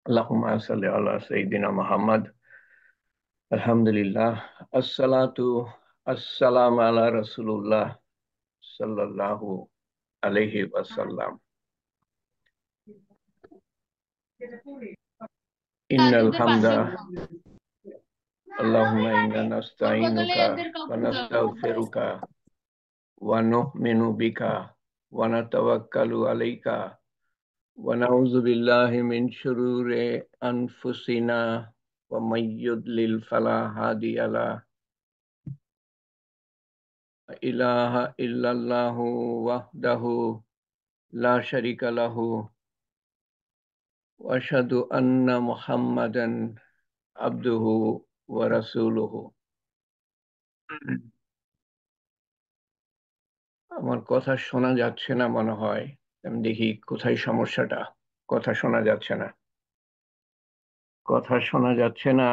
আল্লাহুম্মা সাল্লি আলা সাইয়্যিদিনা মুহাম্মদ। আলহামদুলিল্লাহ। আসসালাতু আসসালামু আলা রাসূলুল্লাহ সাল্লাল্লাহু আলাইহি ওয়াসাল্লাম। ইন্নাল তাদের হামদা পাশে আল্লাহুম্মা ইন্না করবা গেলে নাস্তাইনুকা এদের ওয়া কাউকে দরকার। নাস্তাগফিরুকা ওয়া নু'মিনু বিকা ওয়া নাতাওয়াক্কালু আলাইকা ওয়া নাউযু বিল্লাহি মিন শুরুরি আনফুসিনা ওয়া মাই ইউদ্লিল ফালা হাদিয়া লাহু ইলাহা ইল্লাল্লাহু ওয়াহদাহু লা শারীকা লাহু ওয়া আশহাদু আন্না মুহাম্মাদান আবদুহু ওয়া রাসূলুহু। আমার কথা শোনা যাচ্ছে না মনে হয়। আমি দেখি কোথায় সমস্যাটা। কথা শোনা যাচ্ছে না, কথা শোনা যাচ্ছে না।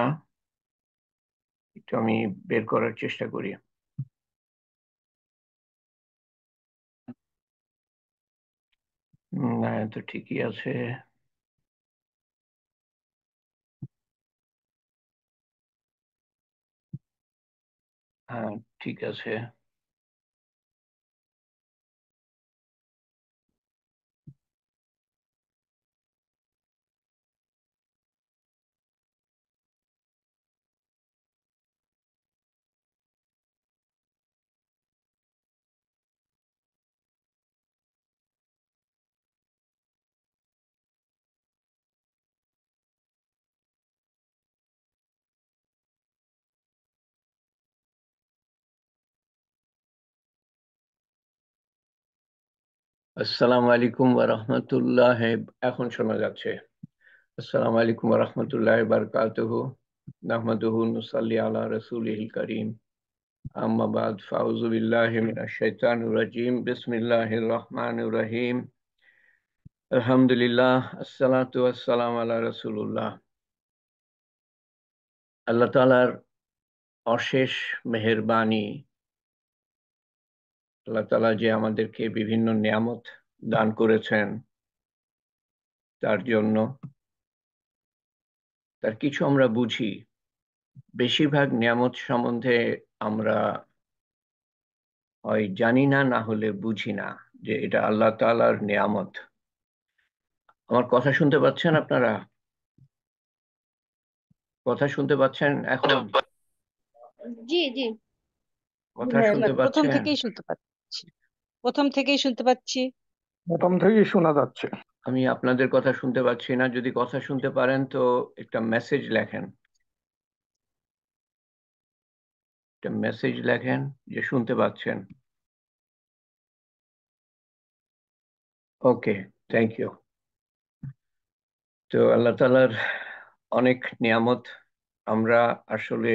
একটু আমি বের করার চেষ্টা করি। না, তো ঠিকই আছে। হ্যাঁ, ঠিক আছে। আসসালামু আলাইকুম ওয়া রাহমাতুল্লাহ। এখন শোনা যাচ্ছে। আসসালামু আলাইকুম ওয়া রাহমাতুল্লাহি ওয়া বারাকাতুহু। নাহমাদুহু নুসাল্লি আলা রাসূলিল কারীম। আম্মা বাদ, ফাউযু বিল্লাহি মিনাশ শাইতানির রাজীম। বিসমিল্লাহির রহমানির রহিম। আলহামদুলিল্লাহ, আসসালাতু ওয়াসসালামু আলা রাসূলিল্লাহ। আল্লাহ তাআলার অশেষ মেহেরবানি, আল্লাহ তাআলা যে আমাদেরকে বিভিন্ন নিয়ামত দান করেছেন, তার জন্য তার কিছু আমরা বুঝি। বেশিরভাগ নিয়ামত সম্বন্ধে আমরা হয় জানি না, না হলে বুঝি না যে এটা আল্লাহ তাআলার নিয়ামত। আমার কথা শুনতে পাচ্ছেন আপনারা? কথা শুনতে পাচ্ছেন এখন? জি জি। কথা হ্যাঁ, না, শুনতে প্রথম পাচ্ছেন? থেকেই শুনতে পাচ্ছি। প্রথম থেকেই শুনতে পাচ্ছি। প্রথম থেকেই শোনা যাচ্ছে। আমি আপনাদের কথা শুনতে পাচ্ছি না। যদি কথা শুনতে পারেন তো একটা মেসেজ লেখেন, একটা মেসেজ লেখেন যে শুনতে পাচ্ছেন। ওকে, থ্যাংক ইউ। তো আল্লাহ তাআলার অনেক নিয়ামত আমরা আসলে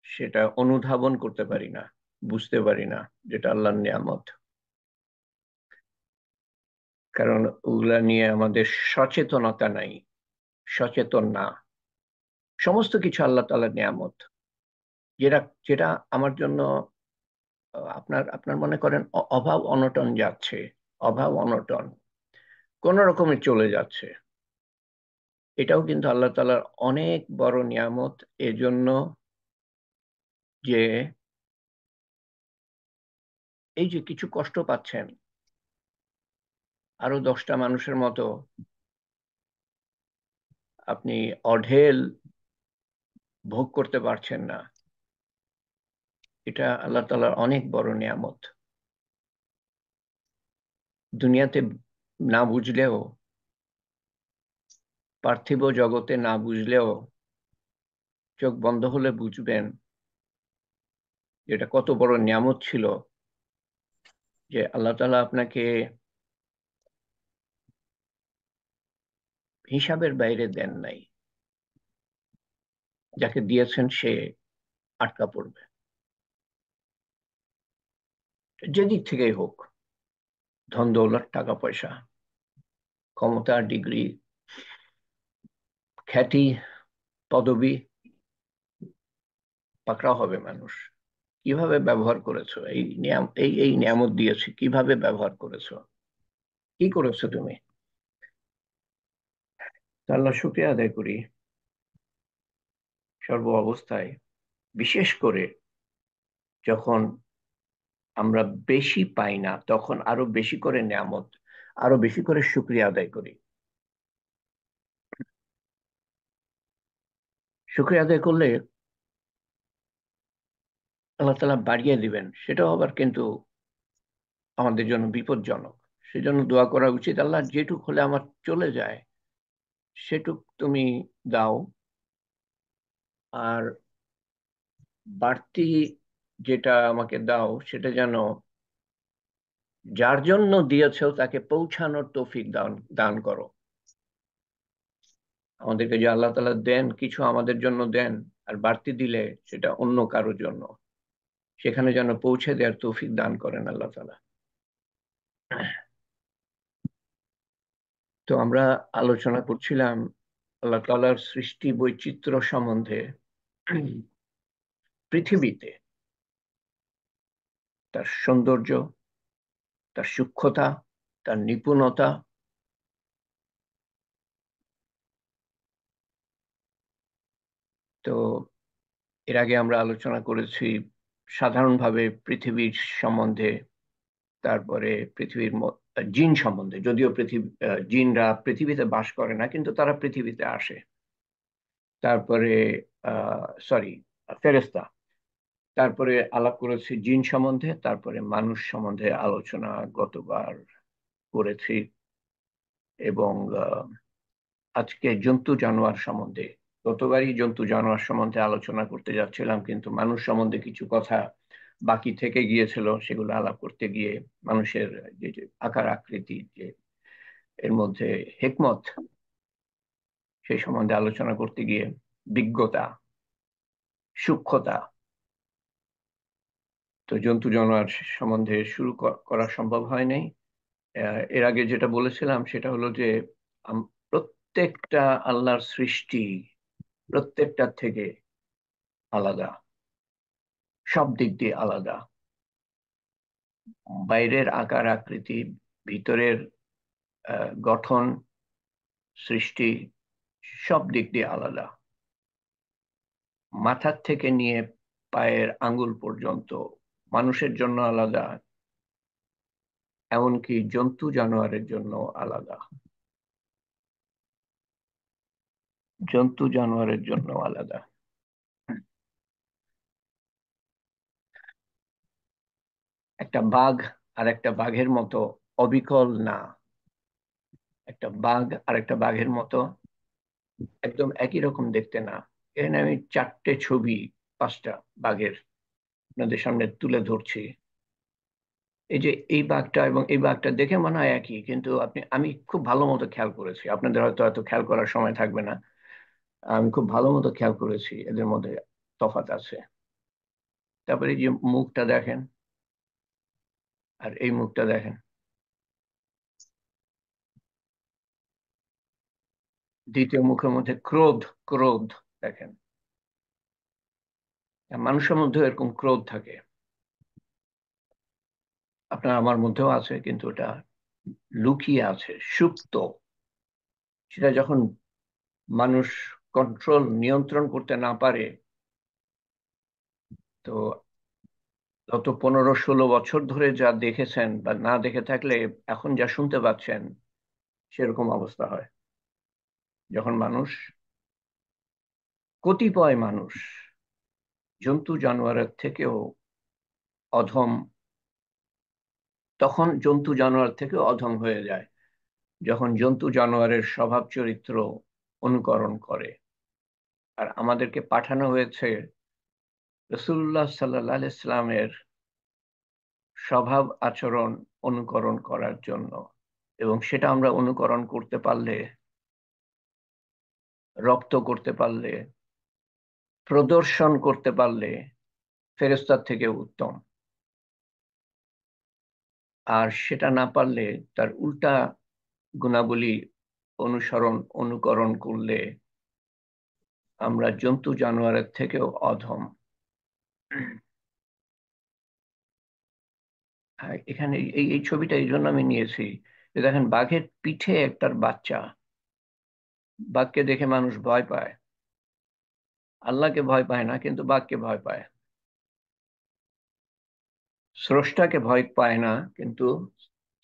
সেটা অনুধাবন করতে পারি না, বুঝতে পারি না যেটা আল্লাহর নিয়ামত। কারণ ওগুলা নিয়ে আমাদের সচেতনতা নাই, সচেতন না। সমস্ত কিছু আল্লাহ তাআলার নিয়ামত, যেটা যেটা আমার জন্য আপনার আপনার মনে করেন অভাব অনটন যাচ্ছে, অভাব অনটন কোন রকমে চলে যাচ্ছে, এটাও কিন্তু আল্লাহ তাআলার অনেক বড় নিয়ামত। এজন্য যে এই যে কিছু কষ্ট পাচ্ছেন, আরো 10টা মানুষের মতো আপনি অঢেল ভোগ করতে পারছেন না, এটা আল্লাহ তাআলার অনেক বড় নিয়ামত। দুনিয়াতে না বুঝলেও, পার্থিব জগতে না বুঝলেও, চোখ বন্ধ হলে বুঝবেন এটা কত বড় নিয়ামত ছিল যে আল্লাহ তাআলা আপনাকে হিসাবের বাইরে দেন নাই। যাকে দিয়েছেন সে আটকা পড়বে, যেদিক থেকেই হোক। ধন দৌলত, টাকা পয়সা, ক্ষমতা, ডিগ্রি, খ্যাতি, পদবি, পাকড়াও হবে মানুষ। কিভাবে ব্যবহার করেছো এই নিয়াম, এই নিয়ামত দিয়েছি, কিভাবে ব্যবহার করেছো, কি করেছো তুমি? তো আল্লাহ শুকরিয়া আদায় করি সর্ব অবস্থায়, বিশেষ করে যখন আমরা বেশি পাই না তখন আরো বেশি করে নিয়ামত, আরো বেশি করে শুকরিয়া আদায় করি। শুকরিয়া আদায় করলে আল্লাহ তাআলা বাড়িয়ে দিবেন, সেটাও আবার কিন্তু আমাদের জন্য বিপজ্জনক। সেজন্য দোয়া করা উচিত, আল্লাহ যেটুক হলে আমার চলে যায় সেটুক তুমি দাও, আর বাড়তি যেটা আমাকে দাও সেটা যেন যার জন্য দিয়েছো তাকে পৌঁছানোর তৌফিক দান দান করো। আমাদেরকে যে আল্লাহ তাআলা দেন, কিছু আমাদের জন্য দেন, আর বাড়তি দিলে সেটা অন্য কারোর জন্য, সেখানে যেন পৌঁছে দেওয়ার তৌফিক দান করেন আল্লাহ তাআলা। তো আমরা আলোচনা করছিলাম আল্লাহ তাআলার সৃষ্টি বৈচিত্র্য সম্বন্ধে, পৃথিবীতে তার সৌন্দর্য, তার সূক্ষ্মতা, তার নিপুণতা। তো এর আগে আমরা আলোচনা করেছি সাধারণভাবে পৃথিবীর সম্বন্ধে, তারপরে জিন সম্বন্ধে, যদিও জিনরা পৃথিবীতে বাস করে না কিন্তু তারা পৃথিবীতে আসে। তারপরে সরি, ফেরেশতা। তারপরে আলাপ করেছি জিন সম্বন্ধে, তারপরে মানুষ সম্বন্ধে আলোচনা গতবার করেছি, এবং আজকে জন্তু জানোয়ার সম্বন্ধে, গতবারই জন্তু জানোয়ার সম্বন্ধে আলোচনা করতে যাচ্ছিলাম কিন্তু মানুষ সম্বন্ধে কিছু কথা বাকি থেকে গিয়েছিল, সেগুলো আলাপ করতে গিয়ে মানুষের যে যে আকার আকৃতি, যে এর মধ্যে হিকমত, সেই সম্বন্ধে আলোচনা করতে গিয়ে বিজ্ঞতা, সূক্ষ্মতা। তো জন্তু জানোয়ার সম্বন্ধে শুরু করা সম্ভব হয় নাই। এর আগে যেটা বলেছিলাম সেটা হলো যে প্রত্যেকটা আল্লাহর সৃষ্টি প্রত্যেকটা থেকে আলাদা, সব দিক দিয়ে আলাদা। বাইরের আকার আকৃতি, ভিতরের গঠন, সৃষ্টি, সব দিক দিয়ে আলাদা। মাথার থেকে নিয়ে পায়ের আঙ্গুল পর্যন্ত মানুষের জন্য আলাদা, এমনকি জন্তু জানোয়ারের জন্য আলাদা, জন্তু জানোয়ারের জন্য আলাদা। একটা বাঘ আর একটা বাঘের মতো অবিকল না, একটা বাঘ আর একটা বাঘের মতো একদম একই রকম দেখতে না। এখানে আমি চারটে ছবি, পাঁচটা বাঘের আপনাদের সামনে তুলে ধরছি। এই যে এই বাঘটা এবং এই বাঘটা দেখে মনে হয় একই, কিন্তু আমি খুব ভালো মতো খেয়াল করেছি, আপনাদের হয়তো এত খেয়াল করার সময় থাকবে না। আমি খুব ভালো মতো খেয়াল করেছি এদের মধ্যে তফাৎ আছে। তারপরে এই যে মুখটা দেখেন, আর এই মুখটা দেখেন, দ্বিতীয় মুখের মধ্যে ক্রোধ, ক্রোধ দেখেন। মানুষের মধ্যে এরকম ক্রোধ থাকে, আপনার আমার মধ্যেও আছে, কিন্তু ওটা লুকিয়ে আছে, সুপ্ত। সেটা যখন মানুষ নিয়ন্ত্রণ করতে না পারে, তো গত 15-16 বছর ধরে যা দেখেছেন, বা না দেখে থাকলে এখন যা শুনতে পাচ্ছেন, সেরকম অবস্থা হয় যখন কতিপয় মানুষ জন্তু জানোয়ারের থেকেও অধম, তখন জন্তু জানোয়ার থেকেও অধম হয়ে যায় যখন জন্তু জানোয়ারের স্বভাব চরিত্র অনুকরণ করে। আর আমাদেরকে পাঠানো হয়েছে রাসূলুল্লাহ সাল্লাল্লাহু আলাইহি সাল্লামের স্বভাব আচরণ অনুকরণ করার জন্য, এবং সেটা আমরা অনুকরণ করতে পারলে, রপ্ত করতে পারলে, প্রদর্শন করতে পারলে ফেরেশতার থেকে উত্তম। আর সেটা না পারলে, তার উল্টা গুণাবলী অনুকরণ করলে আমরা জন্তু জানোয়ারের থেকেও অধম। এখানে এই এই ছবিটা এই জন্য আমি নিয়েছি যে দেখেন, বাঘের পিঠে একটার বাচ্চা, বাঘকে দেখে মানুষ ভয় পায়, আল্লাহকে ভয় পায় না, কিন্তু বাঘকে ভয় পায়। স্রষ্টাকে ভয় পায় না, কিন্তু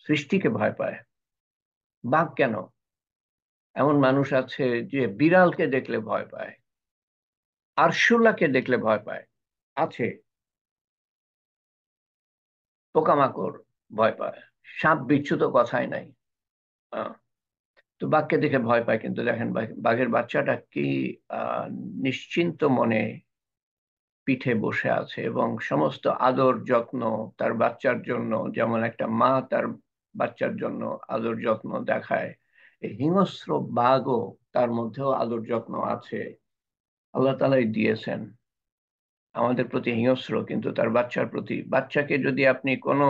সৃষ্টিকে ভয় পায়। বাঘ কেন? এমন মানুষ আছে যে বিড়ালকে দেখলে ভয় পায়, আরশোলাকে দেখলে ভয় পায়। আছে। পোকামাকড় ভয় পায়, সাপ বিচ্ছু তো কথাই নাই। আহ, তো বাঘকে দেখে ভয় পায়, কিন্তু দেখেন বাঘের বাচ্চাটা কি আহ নিশ্চিন্ত মনে পিঠে বসে আছে, এবং সমস্ত আদর যত্ন তার বাচ্চার জন্য, যেমন একটা মা তার বাচ্চার জন্য আদর যত্ন দেখায়, এই হিংস্র বাঘও তার মধ্যেও আদর যত্ন আছে। আল্লাহ তালাই দিয়েছেন। আমাদের প্রতি হিংস্র, কিন্তু তার বাচ্চার প্রতি, বাচ্চাকে যদি আপনি কোনো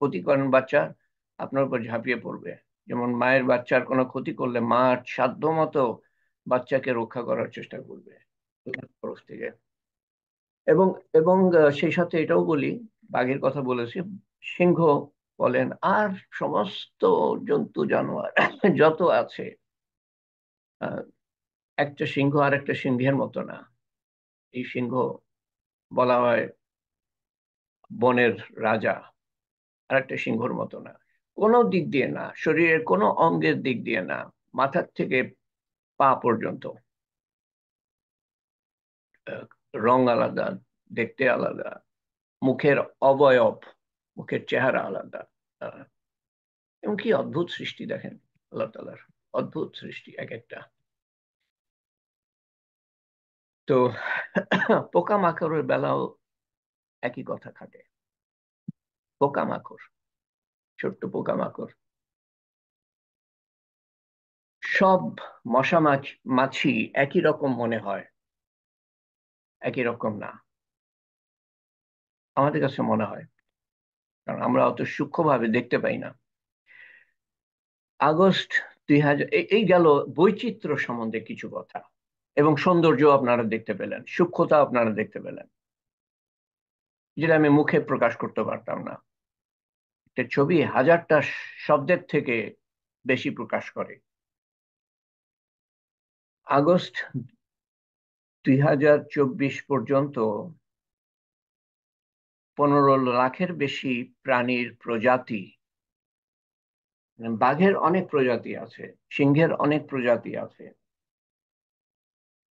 ক্ষতি করেন, বাচ্চা আপনার উপর ঝাঁপিয়ে পড়বে। যেমন মায়ের বাচ্চার কোনো ক্ষতি করলে মা সাধ্য মতো বাচ্চাকে রক্ষা করার চেষ্টা করবে তরফ থেকে। এবং এবং সেই সাথে এটাও বলি, বাঘের কথা বলেছি, সিংহ বলেন আর সমস্ত জন্তু জানোয়ার যত আছে, আহ, একটা সিংহ আর একটা সিংহের মতো না। এই সিংহ বলা হয় বনের রাজা, আর একটা সিংহর মতো না। কোনো দিক দিয়ে না, শরীরের কোনো অঙ্গের দিক দিয়ে না, মাথার থেকে পা পর্যন্ত আহ, রং আলাদা, দেখতে আলাদা, মুখের অবয়ব, মুখের চেহারা আলাদা। আহ, এবং কি অদ্ভুত সৃষ্টি দেখেন, আল্লাহ তাআলার অদ্ভুত সৃষ্টি এক একটা। তো পোকামাকড়ের বেলাও একই কথা খাটে। পোকামাকড়, ছোট্ট পোকামাকড়, সব মশা মাছি একই রকম মনে হয়, একই রকম না। আমাদের কাছে মনে হয়, কারণ আমরা অত সূক্ষ্মভাবে দেখতে পাই না। আগস্ট 2000, এই গেল বৈচিত্র্য সম্বন্ধে কিছু কথা, এবং সৌন্দর্য আপনারা দেখতে পেলেন, সূক্ষ্মতা আপনারা দেখতে পেলেন, যেটা আমি মুখে প্রকাশ করতে পারতাম না। একটা ছবি হাজারটা শব্দের থেকে বেশি প্রকাশ করে। আগস্ট 2024 পর্যন্ত 15 লাখের বেশি প্রাণীর প্রজাতি, বাঘের অনেক প্রজাতি আছে, সিংহের অনেক প্রজাতি আছে,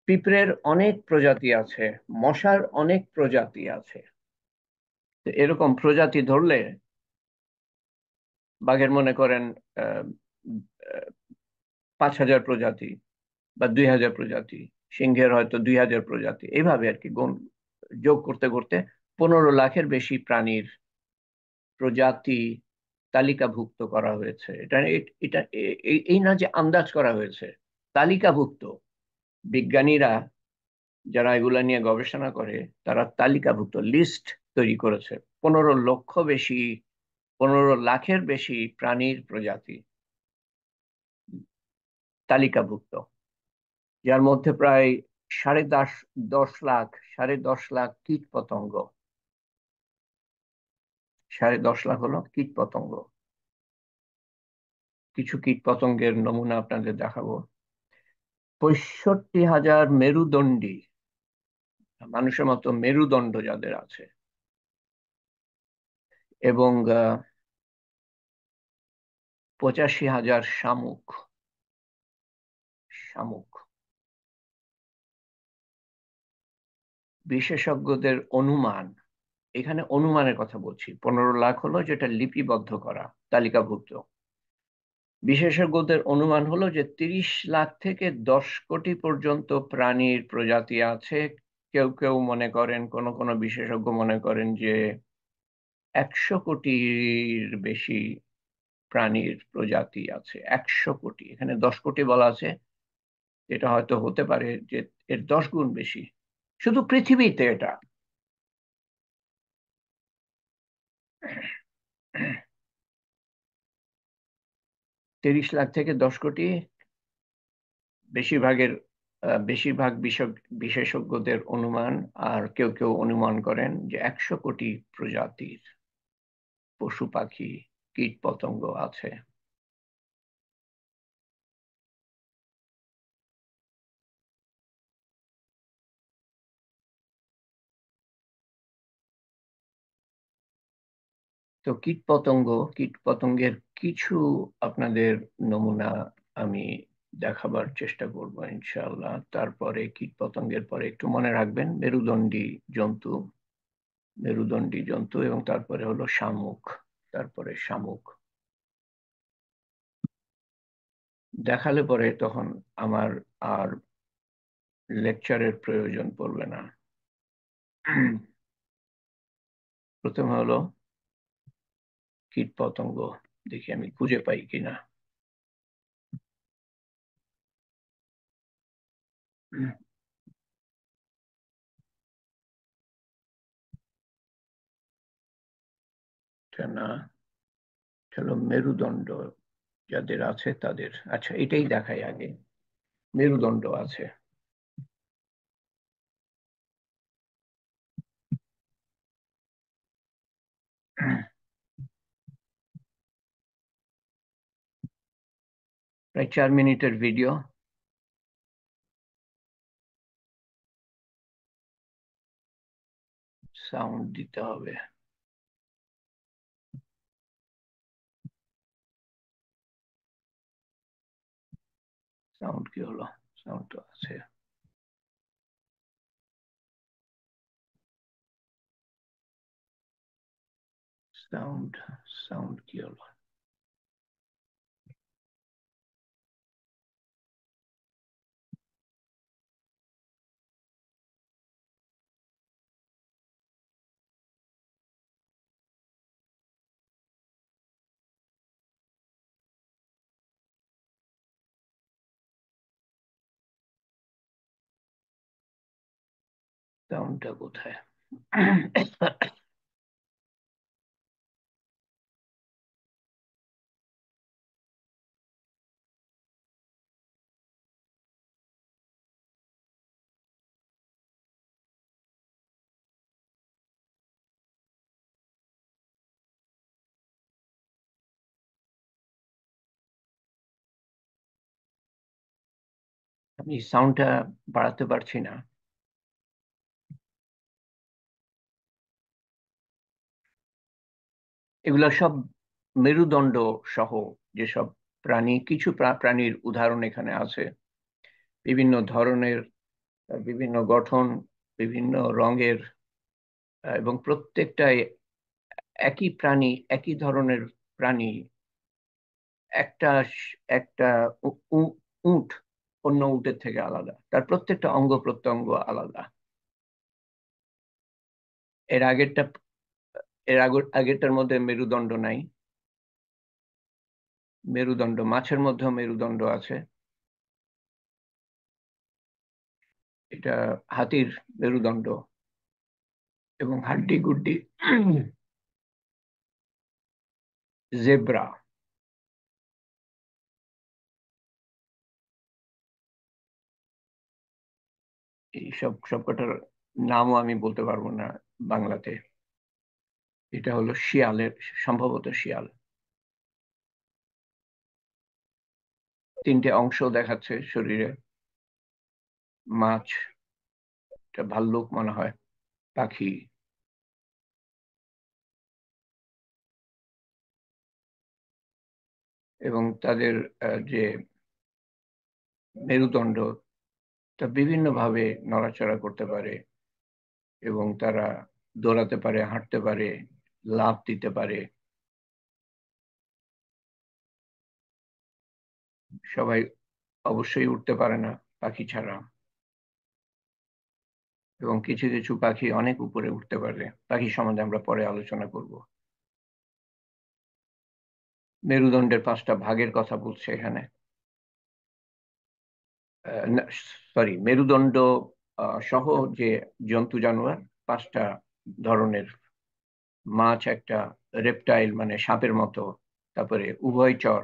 পিঁপড়ের অনেক প্রজাতি আছে, মশার অনেক প্রজাতি আছে। তো এরকম প্রজাতি ধরলে বাঘের মনে করেন আহ 5,000 প্রজাতি বা 2,000 প্রজাতি, সিংহের হয়তো 2,000 প্রজাতি, এইভাবে আর কি যোগ করতে করতে 15 লাখের বেশি প্রাণীর প্রজাতি তালিকাভুক্ত করা হয়েছে। এটা এটা এই না যে আন্দাজ করা হয়েছে, তালিকাভুক্ত। বিজ্ঞানীরা যারা এগুলা নিয়ে গবেষণা করে, তারা তালিকাভুক্ত লিস্ট তৈরি করেছে। 15 লাখের বেশি প্রাণীর প্রজাতি তালিকাভুক্ত, যার মধ্যে প্রায় 10.5 লাখ, 10.5 লাখ কীট পতঙ্গ। 10.5 লাখ হলো কীট পতঙ্গ। কিছু কীট পতঙ্গের নমুনা আপনাদের দেখাবো। 65,000 মেরুদণ্ডী, মানুষের মতো মেরুদণ্ড যাদের আছে, এবং 85,000 শামুক। শামুক, বিশেষজ্ঞদের অনুমান, এখানে অনুমানের কথা বলছি, 15 লাখ হলো যেটা লিপিবদ্ধ করা, তালিকাভুক্ত। বিশেষজ্ঞদের অনুমান হলো যে 30 লাখ থেকে 10 কোটি পর্যন্ত প্রাণীর প্রজাতি আছে। কেউ কেউ মনে করেন, কোন কোন বিশেষজ্ঞ মনে করেন যে 100 কোটির বেশি প্রাণীর প্রজাতি আছে। 100 কোটি, এখানে 10 কোটি বলা আছে, এটা হয়তো হতে পারে যে এর 10 গুণ বেশি শুধু পৃথিবীতে। এটা 30 লাখ থেকে 10 কোটি, বেশিরভাগের বেশিরভাগ বিশেষজ্ঞদের অনুমান। আর কেউ কেউ অনুমান করেন যে 100 কোটি প্রজাতির পশু পাখি কীট পতঙ্গ আছে। তো কীট পতঙ্গের কিছু আপনাদের নমুনা আমি দেখাবার চেষ্টা করব ইনশাআল্লাহ। তারপরে কীট পতঙ্গের পরে একটু মনে রাখবেন মেরুদণ্ডী জন্তু এবং তারপরে হলো শামুক দেখালে পরে তখন আমার আর লেকচারের প্রয়োজন পড়বে না। প্রথমে হলো কীট পতঙ্গ, দেখি আমি খুঁজে পাই কিনা। না, চলো মেরুদণ্ড যাদের আছে তাদের, আচ্ছা এটাই দেখাই আগে। মেরুদণ্ড আছে, প্রায় 4 মিনিটের ভিডিও। সাউন্ড দিতে হবে। সাউন্ড কি হলো? সাউন্ড তো আছে। সাউন্ড কি হলো? সাউন্ডটা কোথায়? আমি সাউন্ডটা বাড়াতে পারছি না। এগুলো সব মেরুদণ্ড সহ যেসব প্রাণী, কিছু প্রাণীর উদাহরণ এখানে আছে। বিভিন্ন ধরনের, বিভিন্ন গঠন, বিভিন্ন রঙের, এবং প্রত্যেকটাই একই প্রাণী, একই ধরনের প্রাণী। একটা একটা উট অন্য উটের থেকে আলাদা, তার প্রত্যেকটা অঙ্গ প্রত্যঙ্গ আলাদা। এর আগেরটা আগেরটার মধ্যে মেরুদণ্ড নাই। মাছের মধ্যেও মেরুদণ্ড আছে। এটা হাতির মেরুদণ্ড এবং হাড্ডি গুড্ডি। জেব্রা, এই সবকটার নামও আমি বলতে পারবো না বাংলাতে। এটা হলো শিয়ালের, সম্ভবত শিয়াল। 3টে অংশ দেখাচ্ছে শরীরে। মাছ, এটা ভাল্লুক মনে হয়, পাখি। এবং তাদের যে মেরুদণ্ড, তা বিভিন্ন ভাবে নড়াচড়া করতে পারে এবং তারা দৌড়াতে পারে, হাঁটতে পারে, লাফ দিতে পারে। সবাই অবশ্যই উঠতে পারে না পাখি ছাড়া, এবং কিছু কিছু পাখি অনেক উপরে উঠতে পারে। পাখি সম্বন্ধে আমরা পরে আলোচনা করব। মেরুদণ্ডের 5টা ভাগের কথা বলছে এখানে। সরি, মেরুদণ্ড সহ যে জন্তু জানোয়ার 5টা ধরনের। মাছ একটা রেপটাইল, মানে সাপের মতো। তারপরে উভয়চর,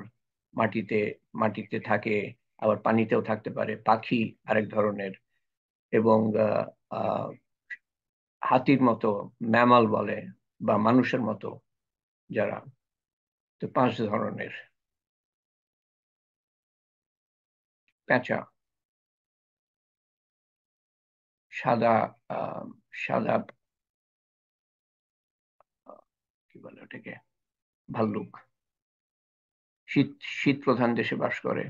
মাটিতে মাটিতে থাকে, আবার পানিতেও থাকতে পারে। পাখি আরেক ধরনের। এবং হাতির মতো, ম্যামাল বলে, বা মানুষের মতো যারা। তো 5 ধরনের। পেঁচা, সাদা, সাদা, কি বলে ওটাকে, ভাল্লুক, শীত শীত প্রধান দেশে বাস করে।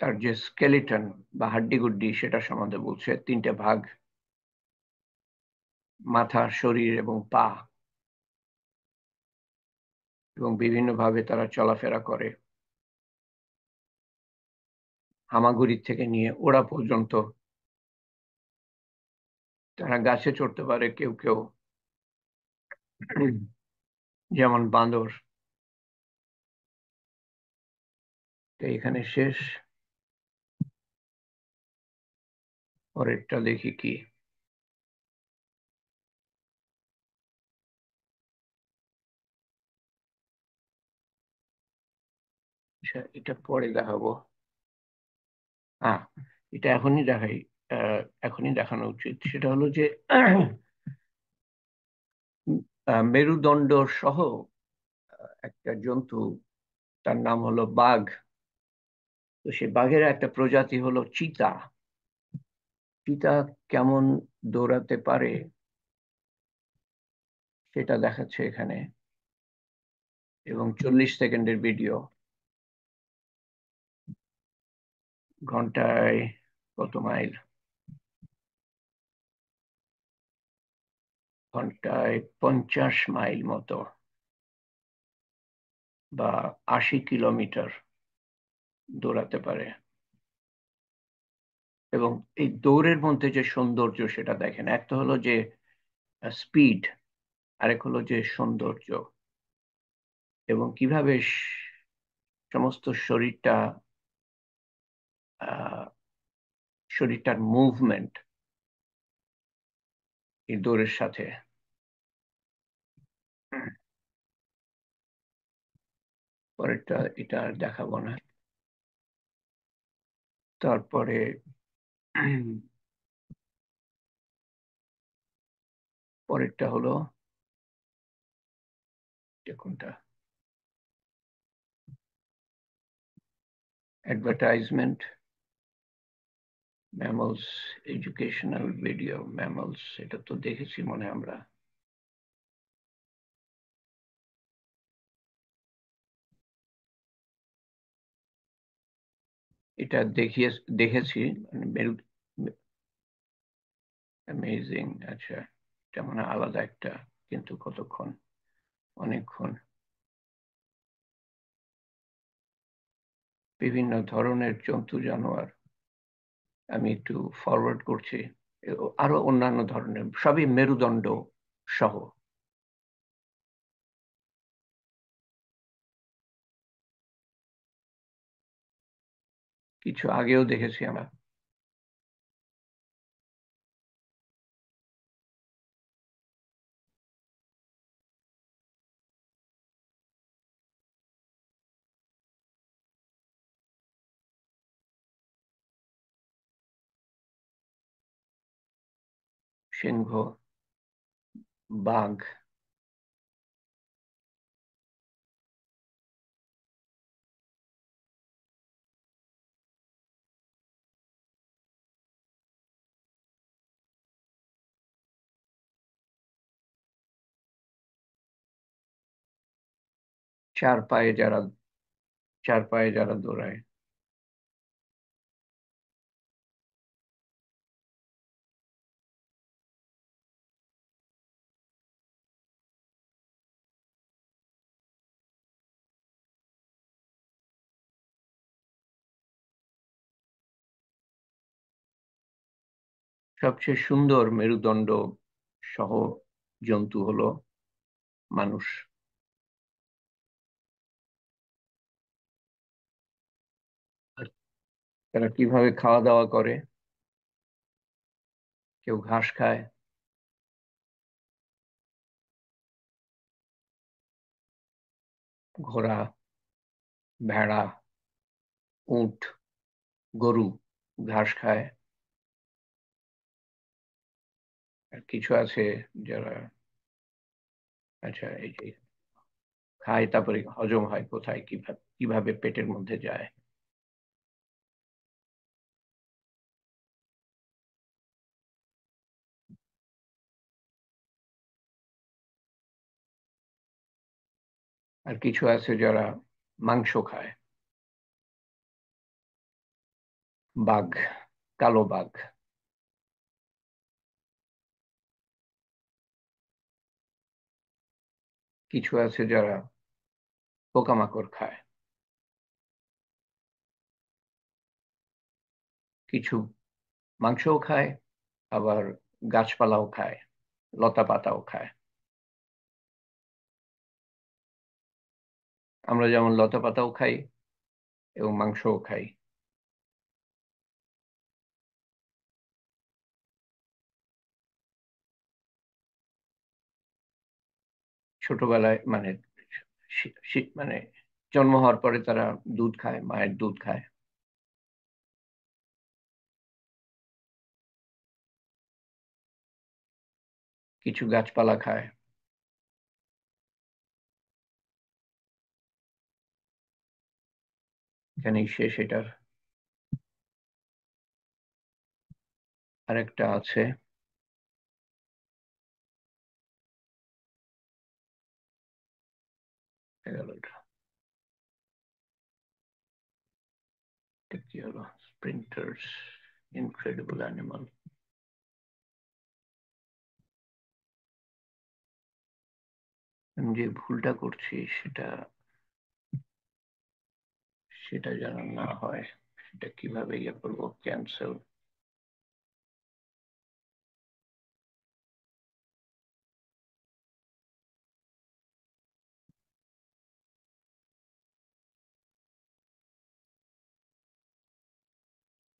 তার যে স্কেলিটন বা হাড্ডিগুড্ডি সেটা সম্বন্ধে বলছে 3টে ভাগ: মাথা, শরীর এবং পা, এবং বিভিন্নভাবে তারা চলাফেরা করে, হামাগুড়ি থেকে নিয়ে ওড়া পর্যন্ত। তারা গাছে চড়তে পারে কেউ কেউ, যেমন বাঁদর। তো এখানে শেষ, পরেরটা দেখি কি। আচ্ছা, এটা পরে দেখাবো। হ্যাঁ, এটা এখনই দেখাই, এখনই দেখানো উচিত। সেটা হলো যে মেরুদণ্ড সহ একটা জন্তু, তার নাম হলো বাঘ। তো সেই বাঘের একটা প্রজাতি হলো চিতা। চিতা কেমন দৌড়াতে পারে সেটা দেখাচ্ছে এখানে, এবং 40 সেকেন্ডের ভিডিও। ঘন্টায় কত মাইল? ঘন্টায় 50 মাইল মতো, বা 80 কিলোমিটার দৌড়াতে পারে। এবং এই দৌড়ের মধ্যে যে সৌন্দর্য সেটা দেখেন, একটা হলো যে স্পিড, আরেক হলো যে সৌন্দর্য, এবং কিভাবে সমস্ত শরীরটার মুভমেন্ট এই দৌড়ের সাথে। পরেরটা এটা আর দেখাবো না। তারপরে পরেরটা হলো কোনটা, advertisement, mammals educational video. Mammals এটা তো দেখেছি মনে হয় আমরা। এটা দেখেছি, মানে অ্যামেজিং। আচ্ছা, এটা মানে আলাদা একটা, কিন্তু কতক্ষণ, অনেকক্ষণ। বিভিন্ন ধরনের জন্তু জানোয়ার আমি একটু ফরওয়ার্ড করছি, আরো অন্যান্য ধরনের, সবই মেরুদণ্ড সহ। কিছু আগেও দেখেছি আমরা। সিংহ, বাঘ, চার পায়ে যারা চার পায়ে যারা দৌড়ায়। সবচেয়ে সুন্দর মেরুদণ্ড সহ জন্তু হলো মানুষ। আর তারা কিভাবে খাওয়া দাওয়া করে, কেউ ঘাস খায়, ঘোড়া, ভেড়া, উট, গরু ঘাস খায়। আর কিছু আছে যারা, আচ্ছা, এই যে খায়, তারপরে হজম হয় কোথায়, কিভাবে কিভাবে পেটের মধ্যে যায়। আর কিছু আছে যারা মাংস খায়, বাঘ, কালো বাঘ। কিছু আছে যারা পোকামাকড় খায়, কিছু মাংসও খায়, আবার গাছপালাও খায়, লতা পাতাও খায়। আমরা যেমন লতা পাতাও খাই এবং মাংসও খাই। ছোটবেলায় মানে মানে জন্ম হওয়ার পরে তারা দুধ খায়, মায়ের দুধ খায়। কিছু গাছপালা খায়। এখানেই শেষ এটার। আরেকটা আছে, কি হলো, স্প্রিন্টার্স, ইনক্রেডিবল অ্যানিমাল। আমি যে ভুলটা করছি সেটা সেটা যেন না হয়, সেটা কিভাবে ইয়ে করবো, ক্যান্সেল।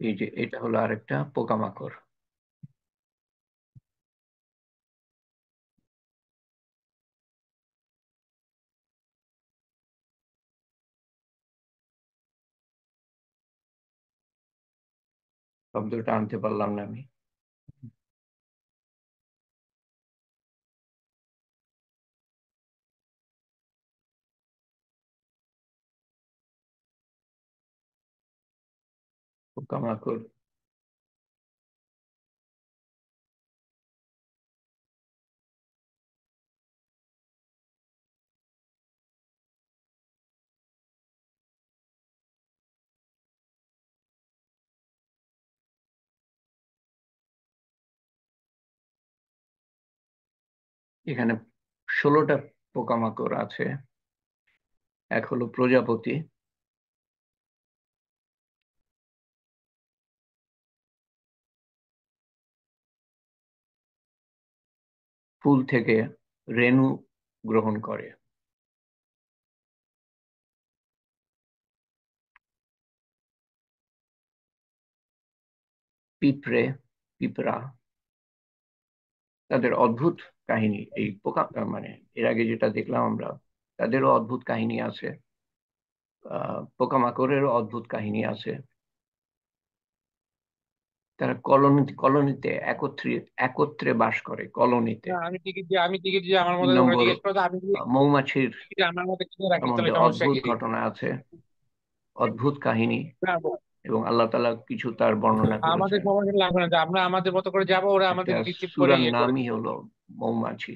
এই যে এটা হলো আরেকটা পোকামাকড়। শব্দটা আনতে পারলাম না আমি। পোকামাকড়, এখানে 16টা পোকামাকড় আছে। এক হলো প্রজাপতি, ফুল থেকে রেণু গ্রহণ করে। পিঁপড়ে, পিঁপড়া, তাদের অদ্ভুত কাহিনী। এই পোকা মানে এর আগে যেটা দেখলাম আমরা, তাদেরও অদ্ভুত কাহিনী আছে। পোকামাকড়েরও অদ্ভুত কাহিনী আছে। তারা কলোনিতে একত্রে বাস করে, কলোনিতে। না, আমি টিকিট দিয়ে আমার তিন মধ্যে ওখানে নম্বর, জিজ্ঞেস করো তো, আমি যদি মৌমাছির টিকিট আমার মধ্যে কিনে রাখি তাহলে সম্বন্ধে সমস্যা অদ্ভুত কি? ঘটনা আছে, অদ্ভুত কাহিনী, না, এবং আল্লাহ তাআলা কিছু তার বর্ণনা আমাদের করেছেন। সমস্যা লাগবে না, যে আমরা আমাদের মতো করে যাবো, ওরা একটা আমাদের রিসিভ করে সূরার ইয়ে করে নামই দিবে। হলো মৌমাছি,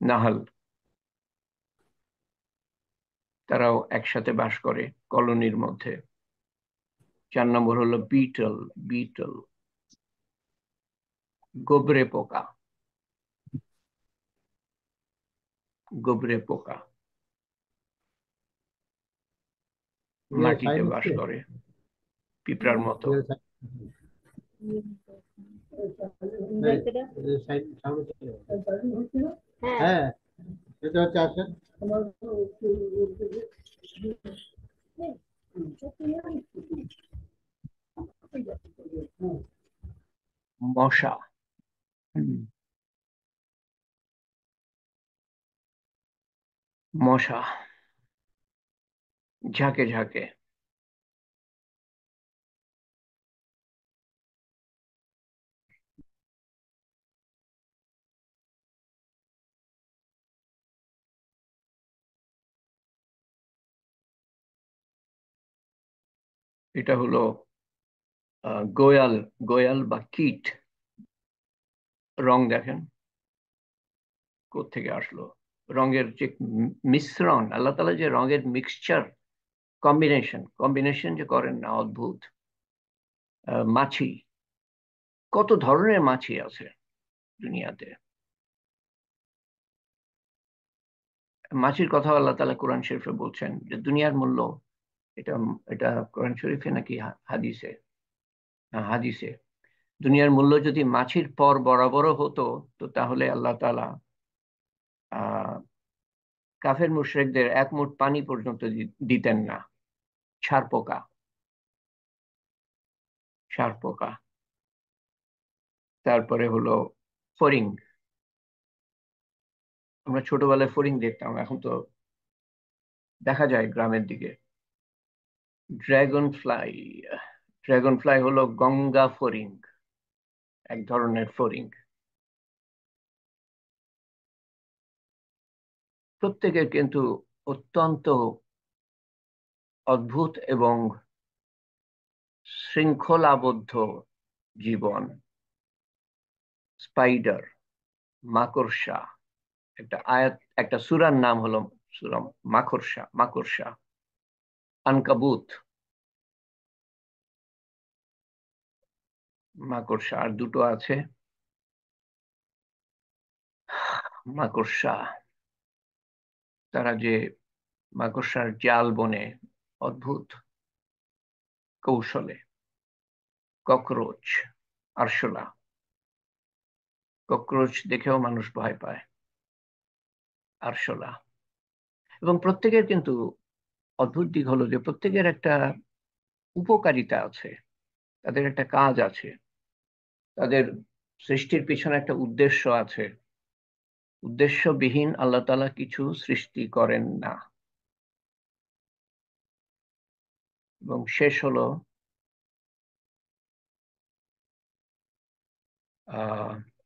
নাহাল। তারাও একসাথে বাস করে কলোনির মধ্যে। 4 নম্বর হলো বিটল, বিটল, গোবরে পোকা, গোবরে পোকা মাটিতে বাস করে পিঁপড়ার মতো। হ্যাঁ, মশা, মশা ঝাঁকে ঝাঁকে। এটা হলো গোয়াল, গোয়াল বা কীট। রং দেখেন কোত্থেকে আসলো। রঙের যে মিশ্রণ, আল্লাহ তাআলা যে রঙের মিক্সচার, কম্বিনেশন যে করেন না, অদ্ভুত। মাছি, কত ধরনের মাছি আছে দুনিয়াতে। মাছির কথা আল্লাহ তাআলা কোরআন শরীফে বলছেন যে দুনিয়ার মূল্য, এটা এটা কোরআন শরীফে নাকি হাদিসে, হাদিসে, দুনিয়ার মূল্য যদি মাছির পর বরাবরও হতো, তো তাহলে আল্লাহ তাআলা আহ কাফের মুশরিকদের এক মুঠ পানি পর্যন্ত দিতেন না। ছারপোকা, ছারপোকা, তারপরে হলো ফড়িং। আমরা ছোটবেলায় ফড়িং দেখতাম, এখন তো দেখা যায় গ্রামের দিকে। ড্রাগন ফ্লাই, ড্রাগন ফ্লাই হলো গঙ্গা ফড়িং, এক ধরনের ফড়িং। প্রত্যেকের কিন্তু অত্যন্ত অদ্ভুত এবং শৃঙ্খলাবদ্ধ জীবন। স্পাইডার, মাকড়সা, একটা সূরার নাম হলো সূরা মাকড়সা, মাকড়সা। আনকাবুত, মাকড়সা। আর দুটো আছে, মাকড়সা, তারা যে মাকড়সার জাল বনে অদ্ভুত কৌশলে। ককরোচ, আরশোলা, ককরোচ দেখেও মানুষ ভয় পায়, আরশোলা। এবং প্রত্যেকের কিন্তু অদ্ভুত দিক হলো যে প্রত্যেকের একটা উপকারিতা আছে, তাদের একটা কাজ আছে, তাদের সৃষ্টির পিছনে একটা উদ্দেশ্য আছে। উদ্দেশ্যবিহীন আল্লাহ তাআলা কিছু সৃষ্টি করেন না। এবং শেষ হলো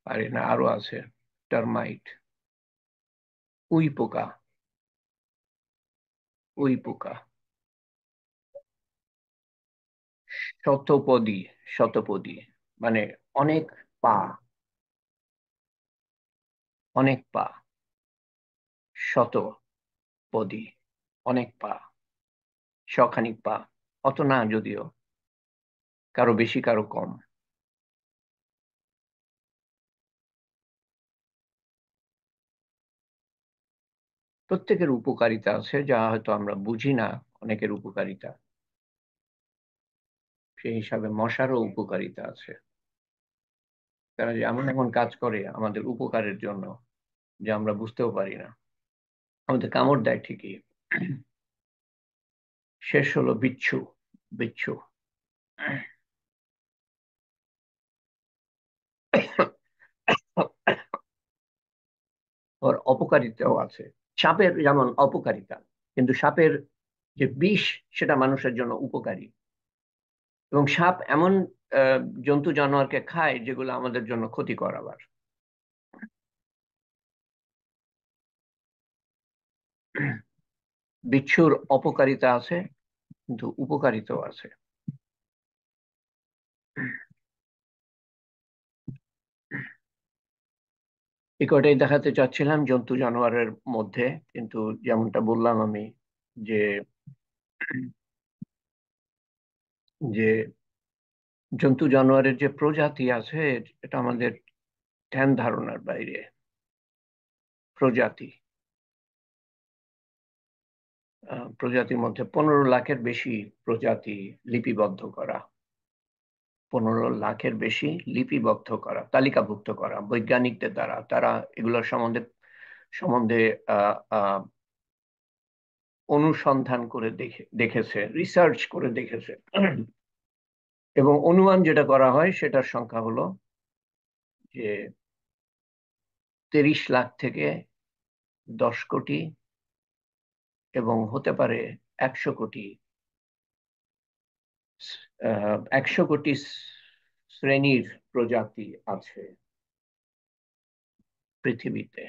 পারি না, আরো আছে, টার্মাইট, উই পোকা, উই পোকা, শতপদী, শতপদী মানে অনেক পা, অনেক পা, শতপদী, অনেক পা, শখানিক পা, অত না যদিও, কারো বেশি কারো কম। প্রত্যেকের উপকারিতা আছে, যা হয়তো আমরা বুঝি না, অনেকের উপকারিতা। সেই হিসাবে মশারও উপকারিতা আছে, তারা যে এমন এমন কাজ করে আমাদের উপকারের জন্য, যে আমরা বুঝতেও পারি না। আমাদের কামড় দেয় ঠিকই। শেষ হলো বিচ্ছু, বিচ্ছু। ওর অপকারিতাও আছে। সাপের যেমন অপকারিতা, কিন্তু সাপের যে বিষ, সেটা মানুষের জন্য উপকারী। এবং সাপ এমন জন্তু জানোয়ারকে খায় যেগুলো আমাদের জন্য ক্ষতিকর আবার। বিচ্ছুর অপকারিতা আছে, কিন্তু উপকারিতাও আছে। এই কটাই দেখাতে চাচ্ছিলাম জন্তু জানোয়ারের মধ্যে। কিন্তু যেমনটা বললাম আমি, যে যে জন্তু জানোয়ারের যে প্রজাতি আছে, এটা আমাদের ধ্যান ধারণার বাইরে। প্রজাতি, প্রজাতির মধ্যে 15 লাখের বেশি প্রজাতি লিপিবদ্ধ করা, 15 লাখের বেশি লিপিবদ্ধ করা, তালিকাভুক্ত করা বৈজ্ঞানিকদের দ্বারা। তারা এগুলোর সম্বন্ধে সম্বন্ধে আহ আহ অনুসন্ধান করে দেখেছে, রিসার্চ করে দেখেছে। এবং অনুমান যেটা করা হয়, সেটার সংখ্যা হলো যে 30 লাখ থেকে 10 কোটি, এবং হতে পারে 100 কোটি। 100 কোটি শ্রেণীর প্রজাতি আছে পৃথিবীতে।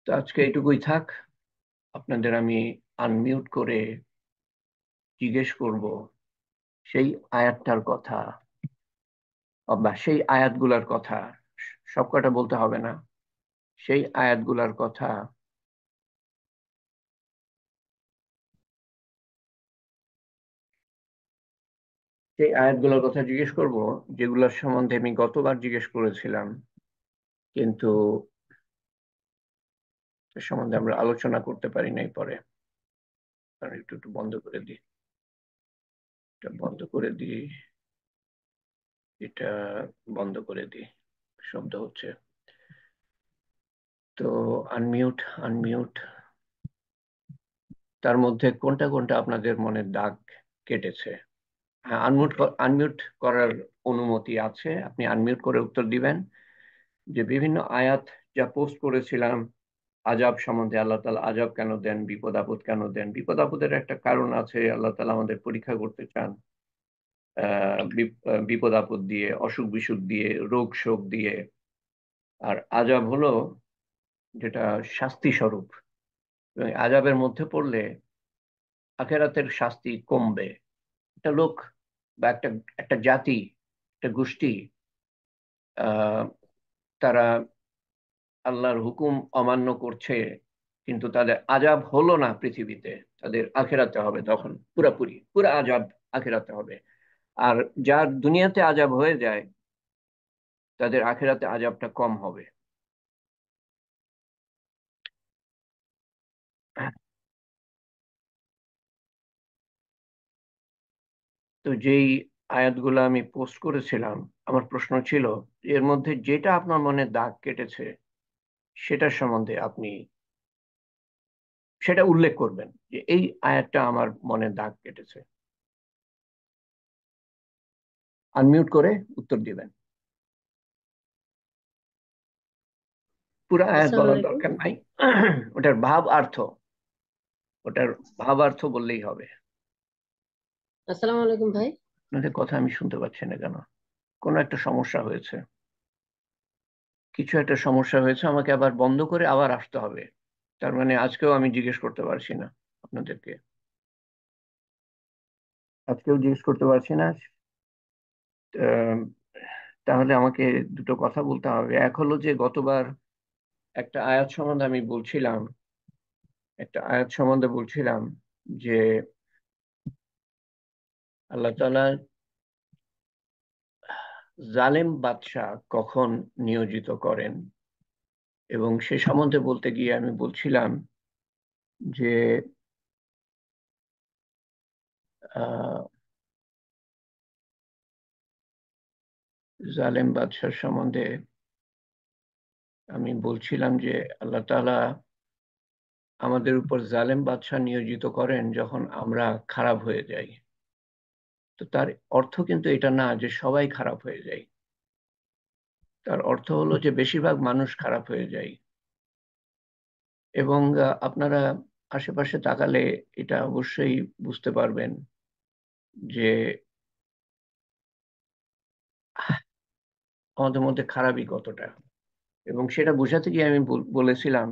তো আজকে এটুকুই থাক। আপনাদের আমি আনমিউট করে জিজ্ঞেস করব সেই আয়াতটার কথা, বা সেই আয়াতগুলোর কথা সবকটা বলতে হবে না, সেই আয়াতগুলার কথা সেই আয়াতগুলোর কথা জিজ্ঞেস করব, যেগুলোর সম্বন্ধে আমি গতবার জিজ্ঞেস করেছিলাম, কিন্তু সে সম্বন্ধে আমরা আলোচনা করতে পারি নাই পরে। কারণ একটু একটু বন্ধ করে দিই, এটা বন্ধ করে দিই, এটা বন্ধ করে দিই, শব্দ হচ্ছে। তো আনমিউট, আনমিউট। তার মধ্যে কোনটা কোনটা আপনাদের মনে দাগ কেটেছে? হ্যাঁ, আনমিউট আনমিউট করার অনুমতি আছে, আপনি আনমিউট করে উত্তর দিবেন। যে বিভিন্ন আয়াত যা পোস্ট করেছিলাম আজাব সম্বন্ধে, আল্লাহ তাআলা আজাব কেন দেন, বিপদ আপদ কেন দেন, বিপদ আপদের একটা কারণ আছে, আল্লাহ তাআলা আমাদের পরীক্ষা করতে চান বিপদ আপদ দিয়ে, অসুখ বিসুখ দিয়ে, রোগ শোক দিয়ে। আর আজাব হলো যেটা শাস্তি স্বরূপ, এবং আজাবের মধ্যে পড়লে আখেরাতের শাস্তি কমবে। একটা লোক বা একটা একটা জাতি, একটা গোষ্ঠী, আহ তারা আল্লাহর হুকুম অমান্য করছে, কিন্তু তাদের আজাব হলো না পৃথিবীতে, তাদের আখেরাতে হবে, তখন পুরাপুরি পুরা আজাব আখেরাতে হবে। আর যার দুনিয়াতে আজাব হয়ে যায়, তাদের আখেরাতে আজাবটা কম হবে। তো যেই আয়াতগুলো আমি পোস্ট করেছিলাম, আমার প্রশ্ন ছিল এর মধ্যে যেটা আপনার মনে দাগ কেটেছে সেটার সম্বন্ধে আপনি সেটা উল্লেখ করবেন, যে এই আয়াতটা আমার মনে দাগ কেটেছে। আনমিউট করে উত্তর দিবেন। পুরো আয়াত আসসালামু বলার আলাইকুম। দরকার নাই, ওটার ভাব অর্থ, ওটার ভাব অর্থ বললেই হবে। আসসালামু আলাইকুম ভাই। আপনাদের কথা আমি শুনতে পাচ্ছি না কেন? কোনো একটা সমস্যা হয়েছে, কিছু একটা সমস্যা হয়েছে, আমাকে আবার বন্ধ করে আবার আসতে হবে। তার মানে আজকেও আমি জিজ্ঞেস করতে পারছি না আপনাদেরকে, আজকেও জিজ্ঞেস করতে পারছি না। আহ, তাহলে আমাকে দুটো কথা বলতে হবে। এক হলো যে গতবার একটা আয়াত সম্বন্ধে আমি বলছিলাম, একটা আয়াত সম্বন্ধে বলছিলাম যে আল্লাহ তাআলা জালেম বাদশাহ কখন নিয়োজিত করেন, এবং সে সম্বন্ধে বলতে গিয়ে আমি বলছিলাম যে আহ জালেম বাদশাহ সম্বন্ধে আমি বলছিলাম যে আল্লাহ তাআলা আমাদের উপর জালেম বাদশাহ নিয়োজিত করেন যখন আমরা খারাপ হয়ে যাই। তো তার অর্থ কিন্তু এটা না যে সবাই খারাপ হয়ে যায়, তার অর্থ হলো যে বেশিরভাগ মানুষ খারাপ হয়ে যায়। এবং আপনারা আশেপাশে তাকালে এটা অবশ্যই বুঝতে পারবেন যে আমাদের মধ্যে খারাপই কতটা। এবং সেটা বোঝাতে গিয়ে আমি বলেছিলাম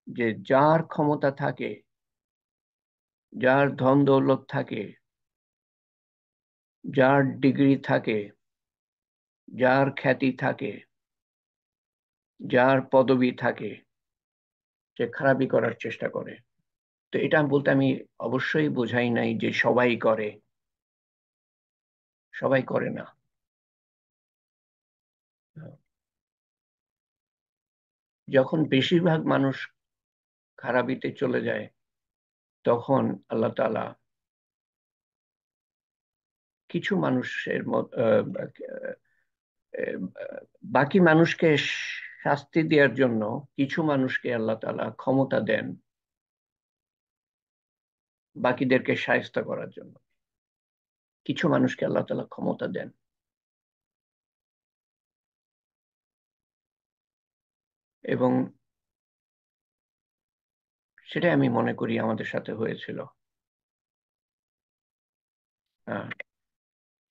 যে যার ক্ষমতা থাকে, যার ধন দৌলত থাকে, যার ডিগ্রি থাকে, যার খ্যাতি থাকে, যার পদবি থাকে, সে খারাপই করার চেষ্টা করে। তো এটা বলতে আমি অবশ্যই বোঝাই নাই যে সবাই করে, সবাই করে না। যখন বেশিরভাগ মানুষ খারাপিতে চলে যায়, তখন আল্লাহ তাআলা কিছু মানুষের বাকি মানুষকে শাস্তি দেওয়ার জন্য কিছু মানুষকে আল্লাহ তাআলা ক্ষমতা দেন বাকিদেরকে শায়েস্তা করার জন্য। কিছু মানুষকে আল্লাহ তাআলা ক্ষমতা দেন, এবং সেটাই আমি মনে করি আমাদের সাথে হয়েছিল।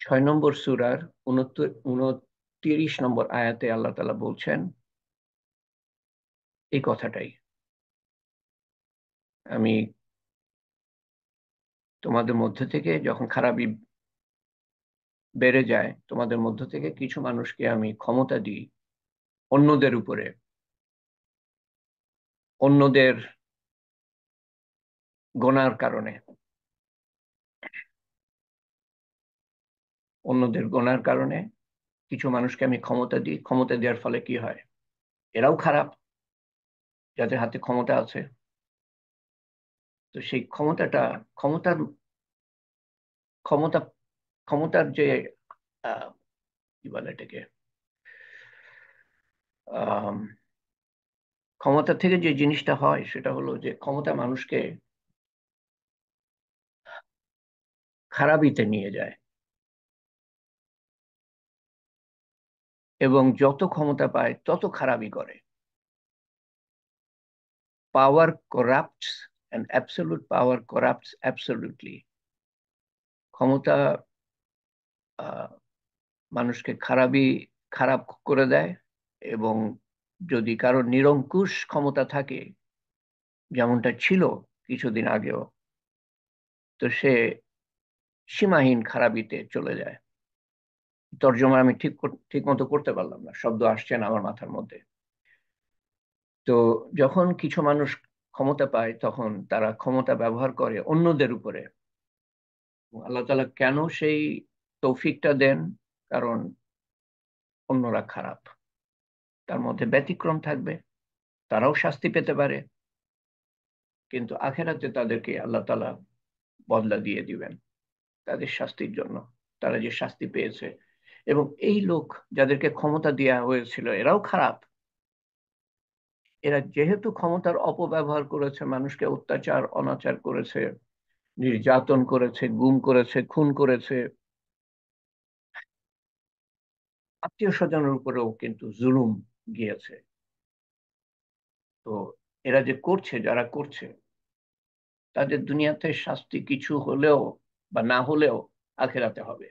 6 নম্বর সূরার 29 নম্বর আয়াতে আল্লাহ তাআলা বলছেন এই কথাটাই। আমি তোমাদের মধ্যে থেকে যখন খারাপই বেড়ে যায়, তোমাদের মধ্য থেকে কিছু মানুষকে আমি ক্ষমতা দিই অন্যদের উপরে, অন্যদের গোনার কারণে, অন্যদের গোনার কারণে কিছু মানুষকে আমি ক্ষমতা দিই। ক্ষমতা দেওয়ার ফলে কি হয়? এরাও খারাপ, যাদের হাতে ক্ষমতা আছে। তো সেই ক্ষমতার ক্ষমতা ক্ষমতার যে কি বলে এটাকে, আহ ক্ষমতা থেকে যে জিনিসটা হয় সেটা হলো যে ক্ষমতা মানুষকে খারাপিতে নিয়ে যায়, এবং যত ক্ষমতা পায় তত খারাপই করে। পাওয়ার করাপ্টস, and absolute power corrupts absolutely. ক্ষমতা আহ, মানুষকে খারাপ করে দেয়। এবং যদি কারো নিরঙ্কুশ ক্ষমতা থাকে, যেমনটা ছিল কিছুদিন আগেও, তো সে সীমাহীন খারাপিতে চলে যায়। তর্জমা আমি ঠিক মতো করতে পারলাম না, শব্দ আসছে না আমার মাথার মধ্যে। তো যখন কিছু মানুষ ক্ষমতা পায় তখন তারা ক্ষমতা ব্যবহার করে অন্যদের উপরে। আল্লাহ তাআলা কেন সেই তৌফিকটা দেন? কারণ অন্যরা খারাপ, তার মধ্যে ব্যতিক্রম থাকবে, তারাও শাস্তি পেতে পারে, কিন্তু আখেরাতে তাদেরকে আল্লাহ তাআলা বদলা দিয়ে দিবেন তাদের শাস্তির জন্য, তারা যে শাস্তি পেয়েছে। এবং এই লোক যাদেরকে ক্ষমতা দেওয়া হয়েছিল এরাও খারাপ। এরা যেহেতু ক্ষমতার অপব্যবহার করেছে, মানুষকে অত্যাচার অনাচার করেছে, নির্যাতন করেছে, গুম করেছে, খুন করেছে, আত্মীয় স্বজনের উপরেও কিন্তু জুলুম গিয়েছে। তো এরা যে করছে, যারা করছে, তাদের দুনিয়াতে শাস্তি কিছু হলেও বা না হলেও আখেরাতে হবে।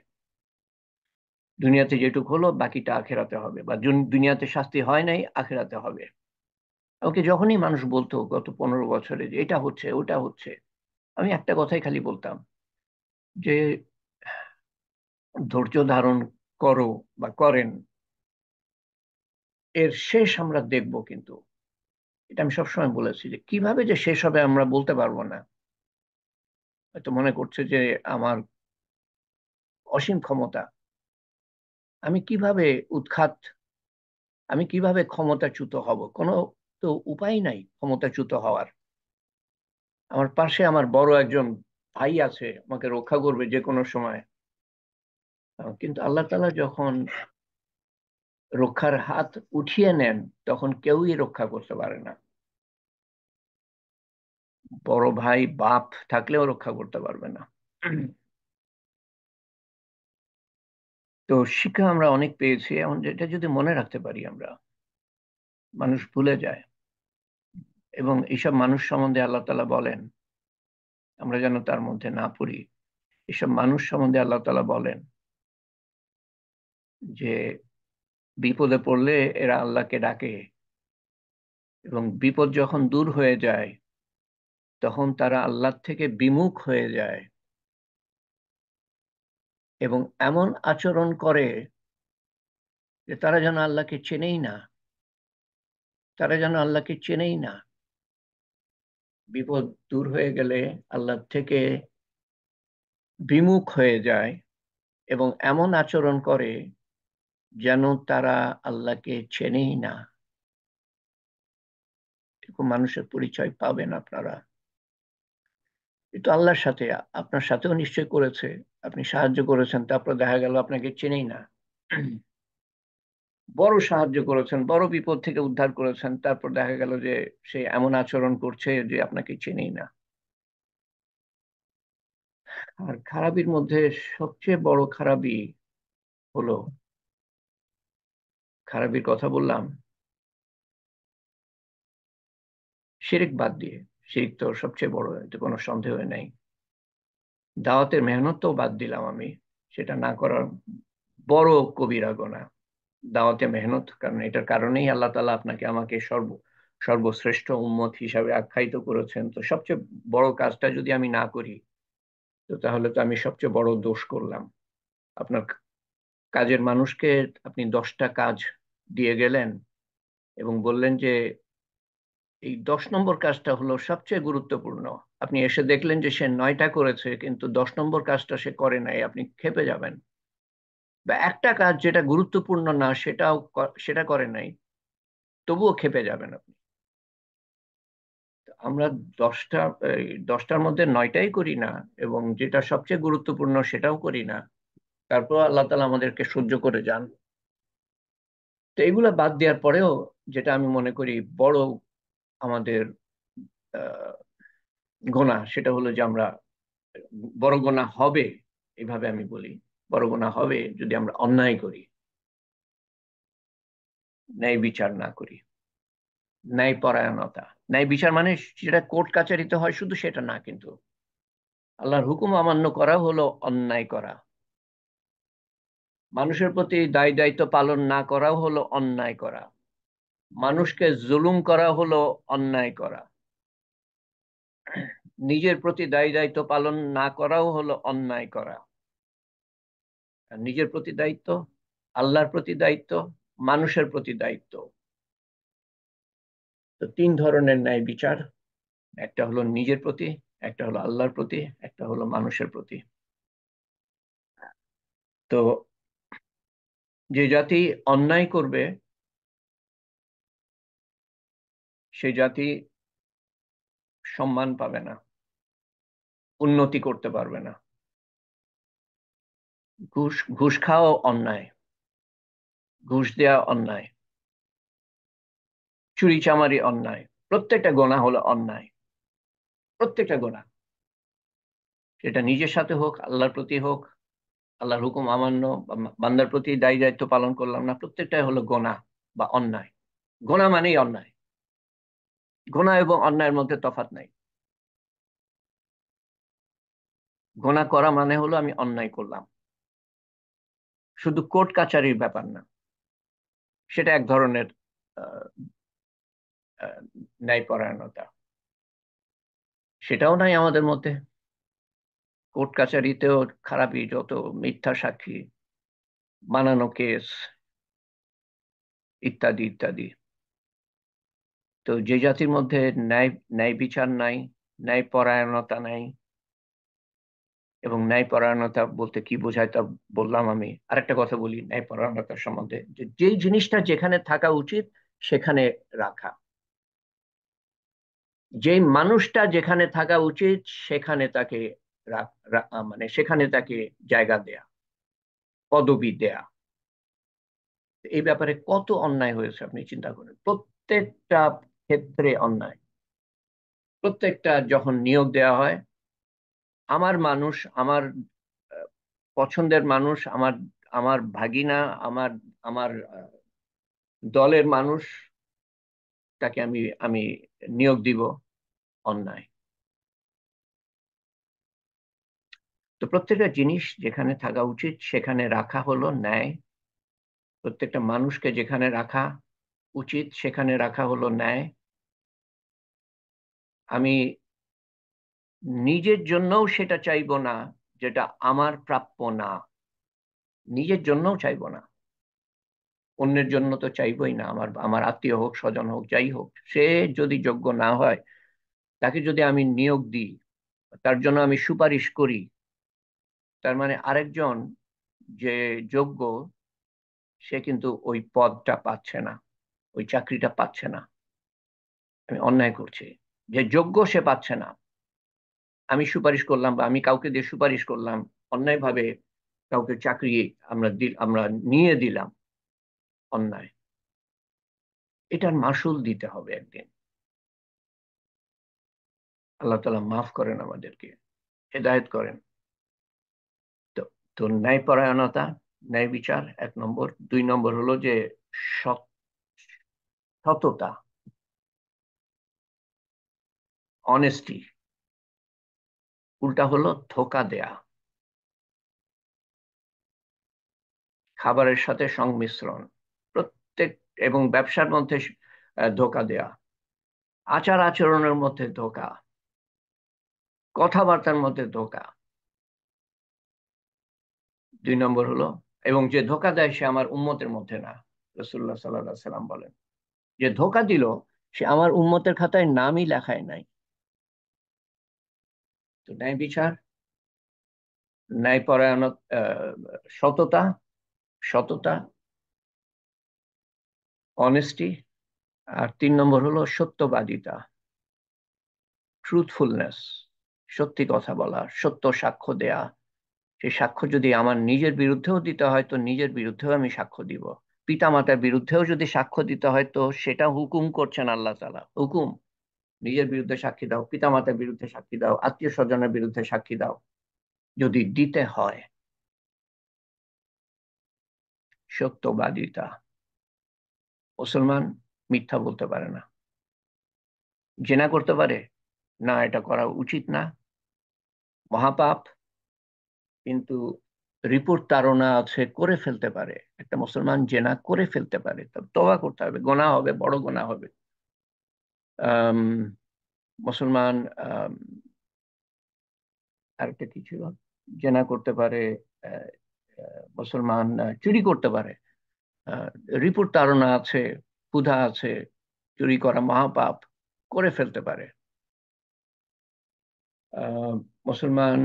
দুনিয়াতে যেটুকু হলো বাকিটা আখেরাতে হবে, বা দুনিয়াতে শাস্তি হয় নাই, আখেরাতে হবে। ওকে, যখনই মানুষ বলতো গত 15 বছরে যে এটা হচ্ছে ওটা হচ্ছে, আমি একটা কথাই খালি বলতাম যে ধৈর্য ধারণ করো বা করেন, এর শেষ আমরা দেখব। কিন্তু এটা আমি সবসময় বলেছি যে কিভাবে যে শেষ হবে আমরা বলতে পারবো না। হয়তো মনে করছে যে আমার অসীম ক্ষমতা, আমি কিভাবে উৎখাত, আমি কিভাবে ক্ষমতাচ্যুত হব? কোনো তো উপায় নাই ক্ষমতাচ্যুত হওয়ার। আমার পাশে আমার বড় একজন ভাই আছে, আমাকে রক্ষা করবে যে কোনো সময়। কিন্তু আল্লাহ তাআলা যখন রক্ষার হাত উঠিয়ে নেন তখন কেউই রক্ষা করতে পারে না। বড় ভাই বাপ থাকলেও রক্ষা করতে পারবে না। তো শিক্ষা আমরা অনেক পেয়েছি, এখন যেটা যদি মনে রাখতে পারি আমরা, মানুষ ভুলে যায়। এবং এইসব মানুষ সম্বন্ধে আল্লাহ তাআলা বলেন, আমরা যেন তার মধ্যে না পড়ি। এসব মানুষ সম্বন্ধে আল্লাহ তাআলা বলেন যে বিপদে পড়লে এরা আল্লাহকে ডাকে, এবং বিপদ যখন দূর হয়ে যায় তখন তারা আল্লাহ থেকে বিমুখ হয়ে যায়, এবং এমন আচরণ করে যে তারা যেন আল্লাহকে চেনেই না, তারা যেন আল্লাহকে চেনেই না। বিপদ দূর হয়ে গেলে আল্লাহ থেকে বিমুখ হয়ে যায় এবং এমন আচরণ করে যেন তারা আল্লাহকে চেনেই না। এরকম মানুষের পরিচয় পাবেন আপনারা। কিন্তু আল্লাহর সাথে, আপনার সাথেও নিশ্চয় করেছে। আপনি সাহায্য করেছেন, তারপর দেখা গেল আপনাকে চেনেই না। বড় সাহায্য করেছেন, বড় বিপদ থেকে উদ্ধার করেছেন, তারপর দেখা গেল যে সে এমন আচরণ করছে যে আপনাকে চেনেই না। আর খারাপির মধ্যে সবচেয়ে বড় খারাপই হলো, খারাপির কথা বললাম শিরক বাদ দিয়ে, শিরক তো সবচেয়ে বড়, এতে কোনো সন্দেহ নেই। দাওয়াতের মেহনত তো বাদ দিলাম আমি, সেটা না করার বড় কবিরা গুনাহ দাওয়াতে মেহনত। কারণ এটার কারণেই আল্লাহ তাআলা আপনাকে আমাকে সর্বশ্রেষ্ঠ উম্মত হিসাবে আখ্যায়িত করেছেন। তো সবচেয়ে বড় কাজটা যদি আমি না করি, তো তাহলে তো আমি সবচেয়ে বড় দোষ করলাম। আপনার কাজের মানুষকে আপনি 10টা কাজ দিয়ে গেলেন, এবং বললেন যে এই 10 নম্বর কাজটা হলো সবচেয়ে গুরুত্বপূর্ণ। আপনি এসে দেখলেন যে সে 9টা করেছে, কিন্তু 10 নম্বর কাজটা সে করে নাই, আপনি ক্ষেপে যাবেন। বা একটা কাজ যেটা গুরুত্বপূর্ণ না সেটা করে নাই, তবুও ক্ষেপে যাবেন আপনি। আমরা 10টা, এই 10টার মধ্যে 9টাই করি না, এবং যেটা সবচেয়ে গুরুত্বপূর্ণ সেটাও করি না, তারপর আল্লাহ তাআলা আমাদেরকে সহ্য করে যান। তো এগুলা বাদ দেওয়ার পরেও যেটা আমি মনে করি বড় আমাদের আহ গোনা, সেটা হলো যে আমরা, বড় গোনা হবে, এইভাবে আমি বলি, বড় গোনা হবে যদি আমরা অন্যায় করি, ন্যায় বিচার না করি। ন্যায় পরায়ণতা, ন্যায় বিচার মানে যেটা কোর্ট কাচারিতে হয় শুধু সেটা না, কিন্তু আল্লাহর হুকুম অমান্য করা হলো অন্যায় করা। মানুষের প্রতি দায় দায়িত্ব পালন না করাও হলো অন্যায় করা। মানুষকে জুলুম করা হলো অন্যায় করা। নিজের প্রতি দায় দায়িত্ব পালন না করাও হলো অন্যায় করা। আর নিজের প্রতি দায়িত্ব, আল্লাহর প্রতি দায়িত্ব, মানুষের প্রতি দায়িত্ব। তো 3 ধরনের ন্যায় বিচার, একটা হলো নিজের প্রতি, একটা হলো আল্লাহর প্রতি, একটা হলো মানুষের প্রতি। তো যে জাতি অন্যায় করবে সেই জাতি সম্মান পাবে না, উন্নতি করতে পারবে না। ঘুষ ঘুষ খাওয়া অন্যায়, ঘুষ দেওয়া অন্যায়, চুরি চামারি অন্যায়, প্রত্যেকটা গোনা হলো অন্যায়, প্রত্যেকটা গোনা। সেটা নিজের সাথে হোক, আল্লাহর প্রতি হোক, আল্লাহর হুকুম অমান্য, বান্দার প্রতি দায় দায়িত্ব পালন করলাম না, প্রত্যেকটাই হলো গোনা বা অন্যায়। গোনা মানেই অন্যায়, গোনা এবং অন্যায়ের মধ্যে তফাৎ নাই। গোনা করা মানে হলো আমি অন্যায় করলাম, শুধু কোর্ট কাচারির ব্যাপার না, সেটা এক ধরনের আহ, আহ, ন্যায়পরায়ণতা, সেটাও নাই আমাদের মধ্যে। কোর্ট কাচারিতেও খারাপই, যত মিথ্যা সাক্ষী, বানানো কেস, ইত্যাদি ইত্যাদি। তো যে জাতির মধ্যে ন্যায় ন্যায় বিচার নাই, ন্যায় পরায়ণতা নাই, এবং ন্যায় পরায়ণতা বলতে কি বোঝায় তা বললাম। আমি আরেকটা কথা বলি ন্যায় পরায়ণতার সম্বন্ধে, যে যেই জিনিসটা যেখানে থাকা উচিত সেখানে রাখা, যেই মানুষটা যেখানে থাকা উচিত সেখানে তাকে মানে সেখানে তাকে জায়গা দেয়া, পদবি দেয়া। এই ব্যাপারে কত অন্যায় হয়েছে আপনি চিন্তা করেন, প্রত্যেকটা ক্ষেত্রে অন্যায়। প্রত্যেকটা যখন নিয়োগ দেওয়া হয়, আমার মানুষ, আমার আহ, পছন্দের মানুষ, আমার আমার ভাগিনা, আমার আমার দলের মানুষ, তাকে আমি আমি নিয়োগ দিব, অন্যায়। তো প্রত্যেকটা জিনিস যেখানে থাকা উচিত সেখানে রাখা হলো ন্যায়। প্রত্যেকটা মানুষকে যেখানে রাখা উচিত সেখানে রাখা হলো ন্যায়। আমি নিজের জন্যও সেটা চাইবো না যেটা আমার প্রাপ্য না, নিজের জন্যও চাইবো না, অন্যের জন্য তো চাইবোই না। আমার আমার আত্মীয় হোক, স্বজন হোক, যাই হোক, সে যদি যোগ্য না হয়, তাকে যদি আমি নিয়োগ দিই, তার জন্য আমি সুপারিশ করি, তার মানে আরেকজন যে যোগ্য, সে কিন্তু ওই পদটা পাচ্ছে না, ওই চাকরিটা পাচ্ছে না। আমি অন্যায় করছি, যে যোগ্য সে পাচ্ছে না, আমি সুপারিশ করলাম বা আমি কাউকে দিয়ে সুপারিশ করলাম, অন্যায়ভাবে কাউকে চাকরি আমরা নিয়ে দিলাম, অন্যায়। এটার মাসুল দিতে হবে একদিন। আল্লাহ তাআলা মাফ করেন আমাদেরকে, হেদায়েত করেন। তো তো ন্যায়পরায়ণতা, ন্যায় বিচার 1 নম্বর। 2 নম্বর হলো যে সৎ, সততা, অনেস্টি। উল্টা হলো ধোঁকা দেয়া, খাবারের সাথে সংমিশ্রণ, প্রত্যেক, এবং ব্যবসার মধ্যে ধোঁকা দেয়া, আচার আচরণের মধ্যে ধোঁকা, কথাবার্তার মধ্যে ধোঁকা। 2 নম্বর হলো, এবং যে ধোঁকা দেয় সে আমার উম্মতের মধ্যে না, রাসূলুল্লাহ সাল্লাল্লাহু আলাইহি সাল্লাম বলেন। যে ধোকা দিল সে আমার উম্মতের খাতায় নামই লেখায় নাই। তো ন্যায় বিচার, ন্যায়পরায়ণ, সততা, সততা, অনেস্টি, আর 3 নম্বর হলো সত্যবাদিতা, ট্রুথফুলনেস, সত্যি কথা বলা, সত্য সাক্ষ্য দেয়া। সেই সাক্ষ্য যদি আমার নিজের বিরুদ্ধেও দিতে হয় তো নিজের বিরুদ্ধেও আমি সাক্ষ্য দিব। পিতামাতার বিরুদ্ধেও যদি সাক্ষ্য দিতে হয় তো সেটা হুকুম করছেন আল্লাহ তাআলা, হুকুম। নিজের বিরুদ্ধে সাক্ষী দাও, পিতামাতার বিরুদ্ধে সাক্ষী দাও, আত্মীয় স্বজনের বিরুদ্ধে সাক্ষী দাও যদি দিতে হয়। সত্যবাদিতা, মুসলমান মিথ্যা বলতে পারে না। জেনা করতে পারে না, এটা করা উচিত না, মহাপাপ, কিন্তু রিপোর্ট তাড়না আছে, করে ফেলতে পারে। একটা মুসলমান জেনা করে ফেলতে পারে, তবে তওবা করতে হবে, গোনাহ হবে, বড় গোনাহ হবে। আম, মুসলমান আরেকটা কি ছিল, জেনা করতে পারে, আহ, মুসলমান চুরি করতে পারে, রিপোর্ট তাড়না আছে, ক্ষুধা আছে, চুরি করা মহাপাপ, করে ফেলতে পারে। আহ, মুসলমান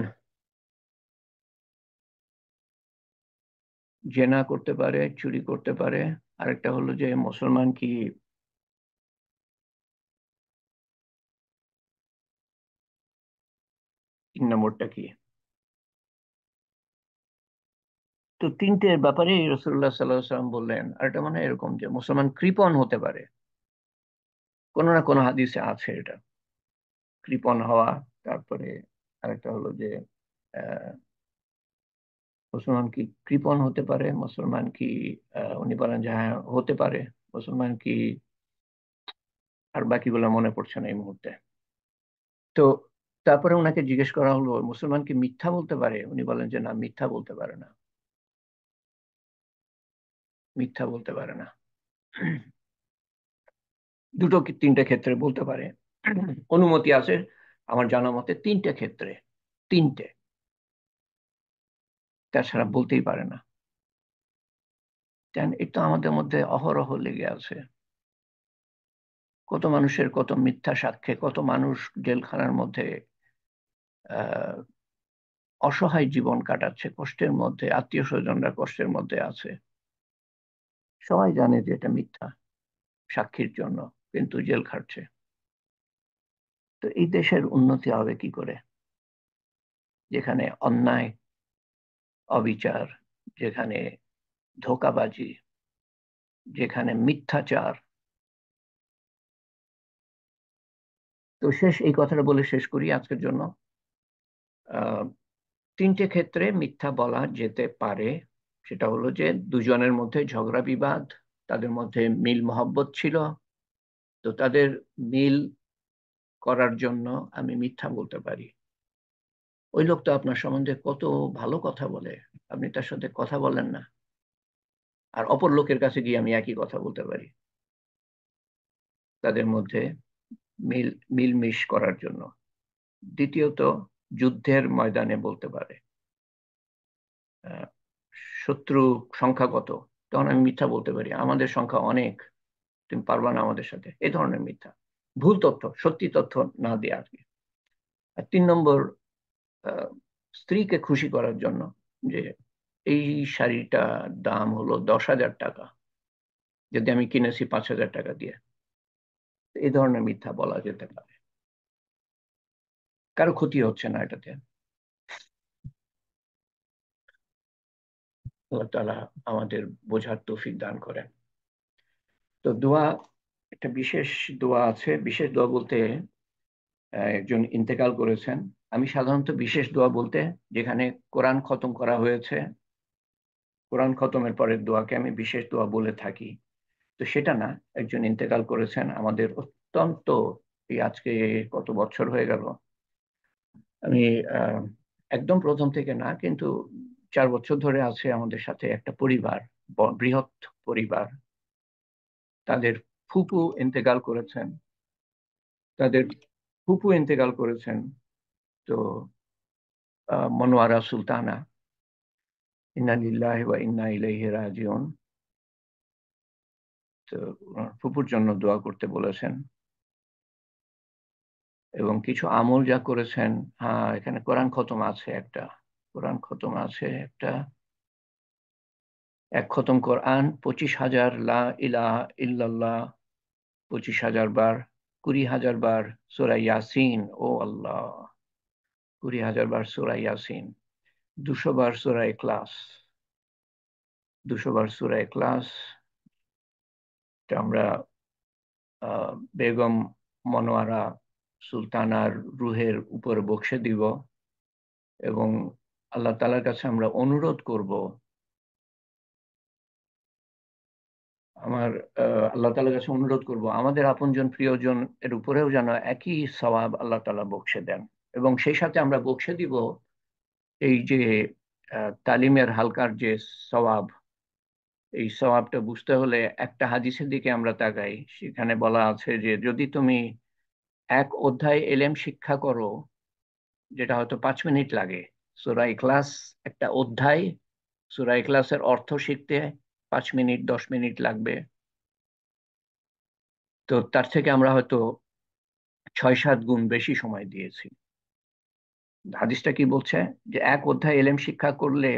জেনা করতে পারে, চুরি করতে পারে। আরেকটা হলো যে মুসলমান কি 3 নম্বরটা কি? তো তিনটের ব্যাপারে রাসূলুল্লাহ সাল্লাল্লাহু আলাইহি ওয়াসাল্লাম বললেন। আর এটা মানে এরকম যে মুসলমান কৃপণ হতে পারে, কোনো না কোনো হাদিসে আছে এটা, কৃপণ হওয়া। তারপরে আরেকটা হলো যে আহ, মুসলমান কি কৃপণ হতে পারে, মুসলমান কি উনি বলেন যে হ্যাঁ হতে পারে, মুসলমান কি, আর বাকিগুলো মনে পড়ছে না এই মুহূর্তে। তো তারপরে ওনাকে জিজ্ঞেস করা হলো মুসলমান কি মিথ্যা বলতে পারে, উনি বলেন যে না, মিথ্যা বলতে পারে না, মিথ্যা বলতে পারে না। দুটো কি তিনটে ক্ষেত্রে বলতে পারে, অনুমতি আছে আমার জানা মতে 3টে ক্ষেত্রে, 3টে, তাছাড়া বলতেই পারে না। কেন, এটা আমাদের মধ্যে অহরহ লেগে আছে। কত মানুষের কত মিথ্যা সাক্ষ্যে কত মানুষ জেলখানার মধ্যে আহ অসহায় জীবন কাটাচ্ছে, কষ্টের মধ্যে, আত্মীয় স্বজনরা কষ্টের মধ্যে আছে, সবাই জানে যে এটা মিথ্যা সাক্ষীর জন্য, কিন্তু জেল খাটছে। তো এই দেশের উন্নতি হবে কি করে যেখানে অন্যায়, অবিচার, যেখানে ধোঁকাবাজি, যেখানে মিথ্যাচার। তো এই কথাটা বলে শেষ করি আজকের জন্য। আহ 3টে ক্ষেত্রে মিথ্যা বলা যেতে পারে। সেটা হলো যে দুজনের মধ্যে ঝগড়া বিবাদ, তাদের মধ্যে মিল মহব্বত ছিল, তো তাদের মিল করার জন্য আমি মিথ্যা বলতে পারি। ওই লোক তো আপনার সম্বন্ধে কত ভালো কথা বলে, আপনি তার সাথে কথা বলেন না, আর অপর লোকের কাছে গিয়ে আমি একই কথা বলতে পারি, তাদের মধ্যে মিল মিলমিশ করার জন্য। দ্বিতীয়ত, যুদ্ধের ময়দানে বলতে পারে আহ, শত্রু সংখ্যা কত, তখন আমি মিথ্যা বলতে পারি, আমাদের সংখ্যা অনেক, তুমি পারবা না আমাদের সাথে, এই ধরনের মিথ্যা, ভুল তথ্য, সত্যি তথ্য না দেয়া আর কি। আর 3 নম্বর, আহ, স্ত্রীকে খুশি করার জন্য, যে এই শাড়িটার দাম হলো 10,000 টাকা, যদি আমি কিনেছি 5,000 টাকা দিয়ে, এই ধরনের মিথ্যা বলা যেতে পারে, কারো ক্ষতি হচ্ছে না এটাতে। আল্লাহ তাআলা আমাদের বোঝার তৌফিক দান করেন। তো দোয়া, একটা বিশেষ দোয়া আছে, বিশেষ দোয়া বলতে একজন ইন্তেকাল করেছেন। আমি সাধারণত বিশেষ দোয়া বলতে যেখানে কোরআন খতম করা হয়েছে, কোরআন খতমের পরের দোয়াকে আমি বিশেষ দোয়া বলে থাকি। তো সেটা না, একজন ইন্তেকাল করেছেন আমাদের অত্যন্ত, এই আজকে কত বছর হয়ে গেল, আমি আহ, একদম প্রথম থেকে না, কিন্তু 4 বছর ধরে আছে আমাদের সাথে একটা পরিবার, বৃহৎ পরিবার। তাদের ফুপু ইন্তেকাল করেছেন, তাদের ফুপু ইন্তেকাল করেছেন। তো মনোয়ারা সুলতানা, ইন্না লিল্লাহি ওয়া ইন্না ইলাইহি রাজিউন। তো ফুপুর জন্য দোয়া করতে বলেছেন, এবং কিছু আমল যা করেছেন। হ্যাঁ, এখানে কোরআন খতম আছে একটা, কোরআন খতম আছে একটা, এক খতম কোরআন 25,000 লা ইলাহা ইল্লাল্লাহ, 25,000 বার, 20,000 বার সূরা ইয়াসিন, ও আল্লাহ, 20,000 বার সূরা ইয়াসিন, 200 বার সূরা ইখলাস, 200 বার সূরা ইখলাস। এটা আমরা বেগম মনোয়ারা সুলতানার রুহের উপরে বক্সে দিব, এবং আল্লাহ তাআলার কাছে আমরা অনুরোধ করব, আল্লাহ তাআলার কাছে অনুরোধ করব আমাদের আপনজন প্রিয়জন এর উপরেও যেন একই সওয়াব আল্লাহ তাআলা বকশে দেন। এবং সেই সাথে আমরা বকশে দিব এই যে তালিমের হালকার যে সওয়াব, এই সওয়াবটা বুঝতে হলে একটা হাদিসের দিকে আমরা তাকাই। সেখানে বলা আছে যে যদি তুমি এক অধ্যায় এলেম শিক্ষা করো, যেটা হয়তো 5 মিনিট লাগে, সূরা ইখলাস একটা অধ্যায়, সূরা ইখলাসের অর্থ শিখতে 5 মিনিট 10 মিনিট লাগবে, তো তার থেকে আমরা হয়তো 6-7 গুণ বেশি সময় দিয়েছি। হাদিসটা কি বলছে? যে এক অধ্যায় এলেম শিক্ষা করলে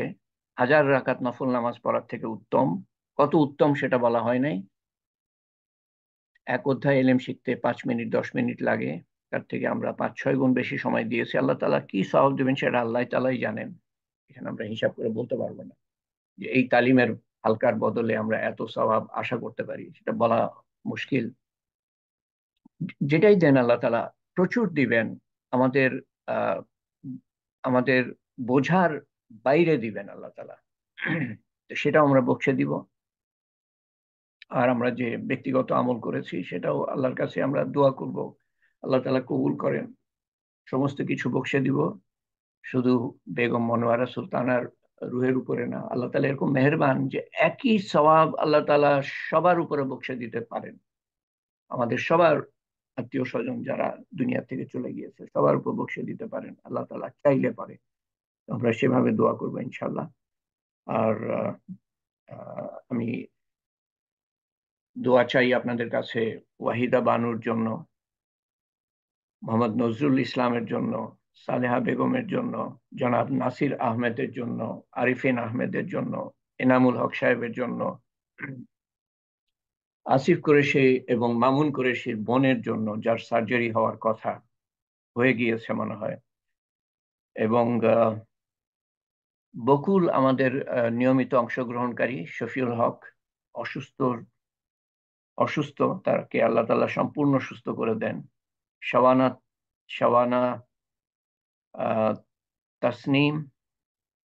1000 রাকাত নফল নামাজ পড়ার থেকে উত্তম। কত উত্তম সেটা বলা হয় নাই। এক অধ্যায় এলেম শিখতে 5 মিনিট 10 মিনিট লাগে, তার থেকে আমরা 5-6 গুণ বেশি সময় দিয়েছি। আল্লাহ তাআলা কি সওয়াব দেবেন সেটা আল্লাহ তাআলাই জানেন, এখানে আমরা হিসাব করে বলতে পারবো না যে এই তালিমের হালকার বদলে আমরা এত সওয়াব আশা করতে পারি, সেটা বলা মুশকিল। যেটাই দেন আল্লাহ তাআলা প্রচুর দিবেন, আমাদের আহ আমাদের বোঝার বাইরে দিবেন আল্লাহ তাআলা। তো সেটাও আমরা বকশে দিব। আর আমরা যে ব্যক্তিগত আমল করেছি সেটাও আল্লাহর কাছে আমরা দোয়া করব, আল্লাহ তাআলা কবুল করেন, সমস্ত কিছু বকশে দিব। শুধু বেগম মনোয়ারা সুলতানার রুহের উপরে না, আল্লাহ তাআলা এরকম মেহেরবান যে একই সওয়াব আল্লাহ তাআলা সবার উপরে বকশে দিতে পারেন। আমাদের সবার আত্মীয় স্বজন যারা দুনিয়া থেকে চলে গিয়েছে সবার উপর বকশে দিতে পারেন, আল্লাহ তাআলা চাইলে পারে। আমরা সেভাবে দোয়া করবো ইনশাল্লাহ। আর আমি দোয়া চাই আপনাদের কাছে ওয়াহিদা বানুর জন্য, মোহাম্মদ নজরুল ইসলামের জন্য, সালেহা বেগমের জন্য, জনাব নাসির আহমেদের জন্য, আরিফিন আহমেদের জন্য, এনামুল হক সাহেবের জন্য, আসিফ কুরেশি এবং মামুন কুরেশির বোনের জন্য, যার সার্জারি হওয়ার কথা, হয়ে গিয়েছে মনে হয়, এবং বকুল আমাদের নিয়মিত অংশগ্রহণকারী শফিউল হক অসুস্থ, তাকে আল্লাহ তাআলা সম্পূর্ণ সুস্থ করে দেন। শাওয়ানা শাওয়ানা তাসনিম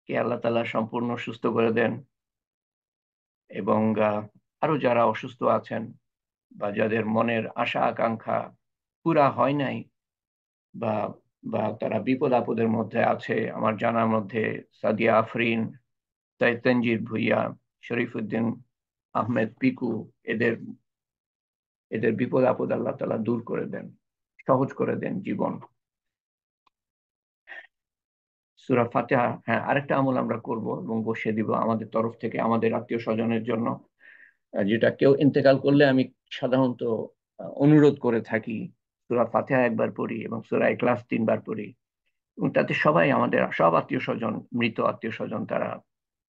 কে আল্লাহ তাআলা সম্পূর্ণ সুস্থ করে দেন। এবং আরো যারা অসুস্থ আছেন বা যাদের মনের আশা আকাঙ্ক্ষা পুরা হয় নাই, বা বা তারা বিপদ আপদের মধ্যে আছে, আমার জানার মধ্যে সাদিয়া আফরিন, তানজির ভুইয়া, শরীফুদ্দিন আহমেদ পিকু, এদের এদের বিপদ আপদ আল্লাহ তাআলা দূর করে দেন, সহজ করে দেন জীবন। সূরা ফাতিহা, হ্যাঁ, আরেকটা আমল আমরা করব এবং বসিয়ে দিব আমাদের তরফ থেকে আমাদের আত্মীয় স্বজনের জন্য, যেটা কেউ ইন্তেকাল করলে আমি সাধারণত অনুরোধ করে থাকি, সূরা ফাতিহা একবার পড়ি এবং সূরা ইখলাস 3 বার পড়ি, এবং তাতে সবাই আমাদের সব আত্মীয় স্বজন, মৃত আত্মীয় স্বজন, তারা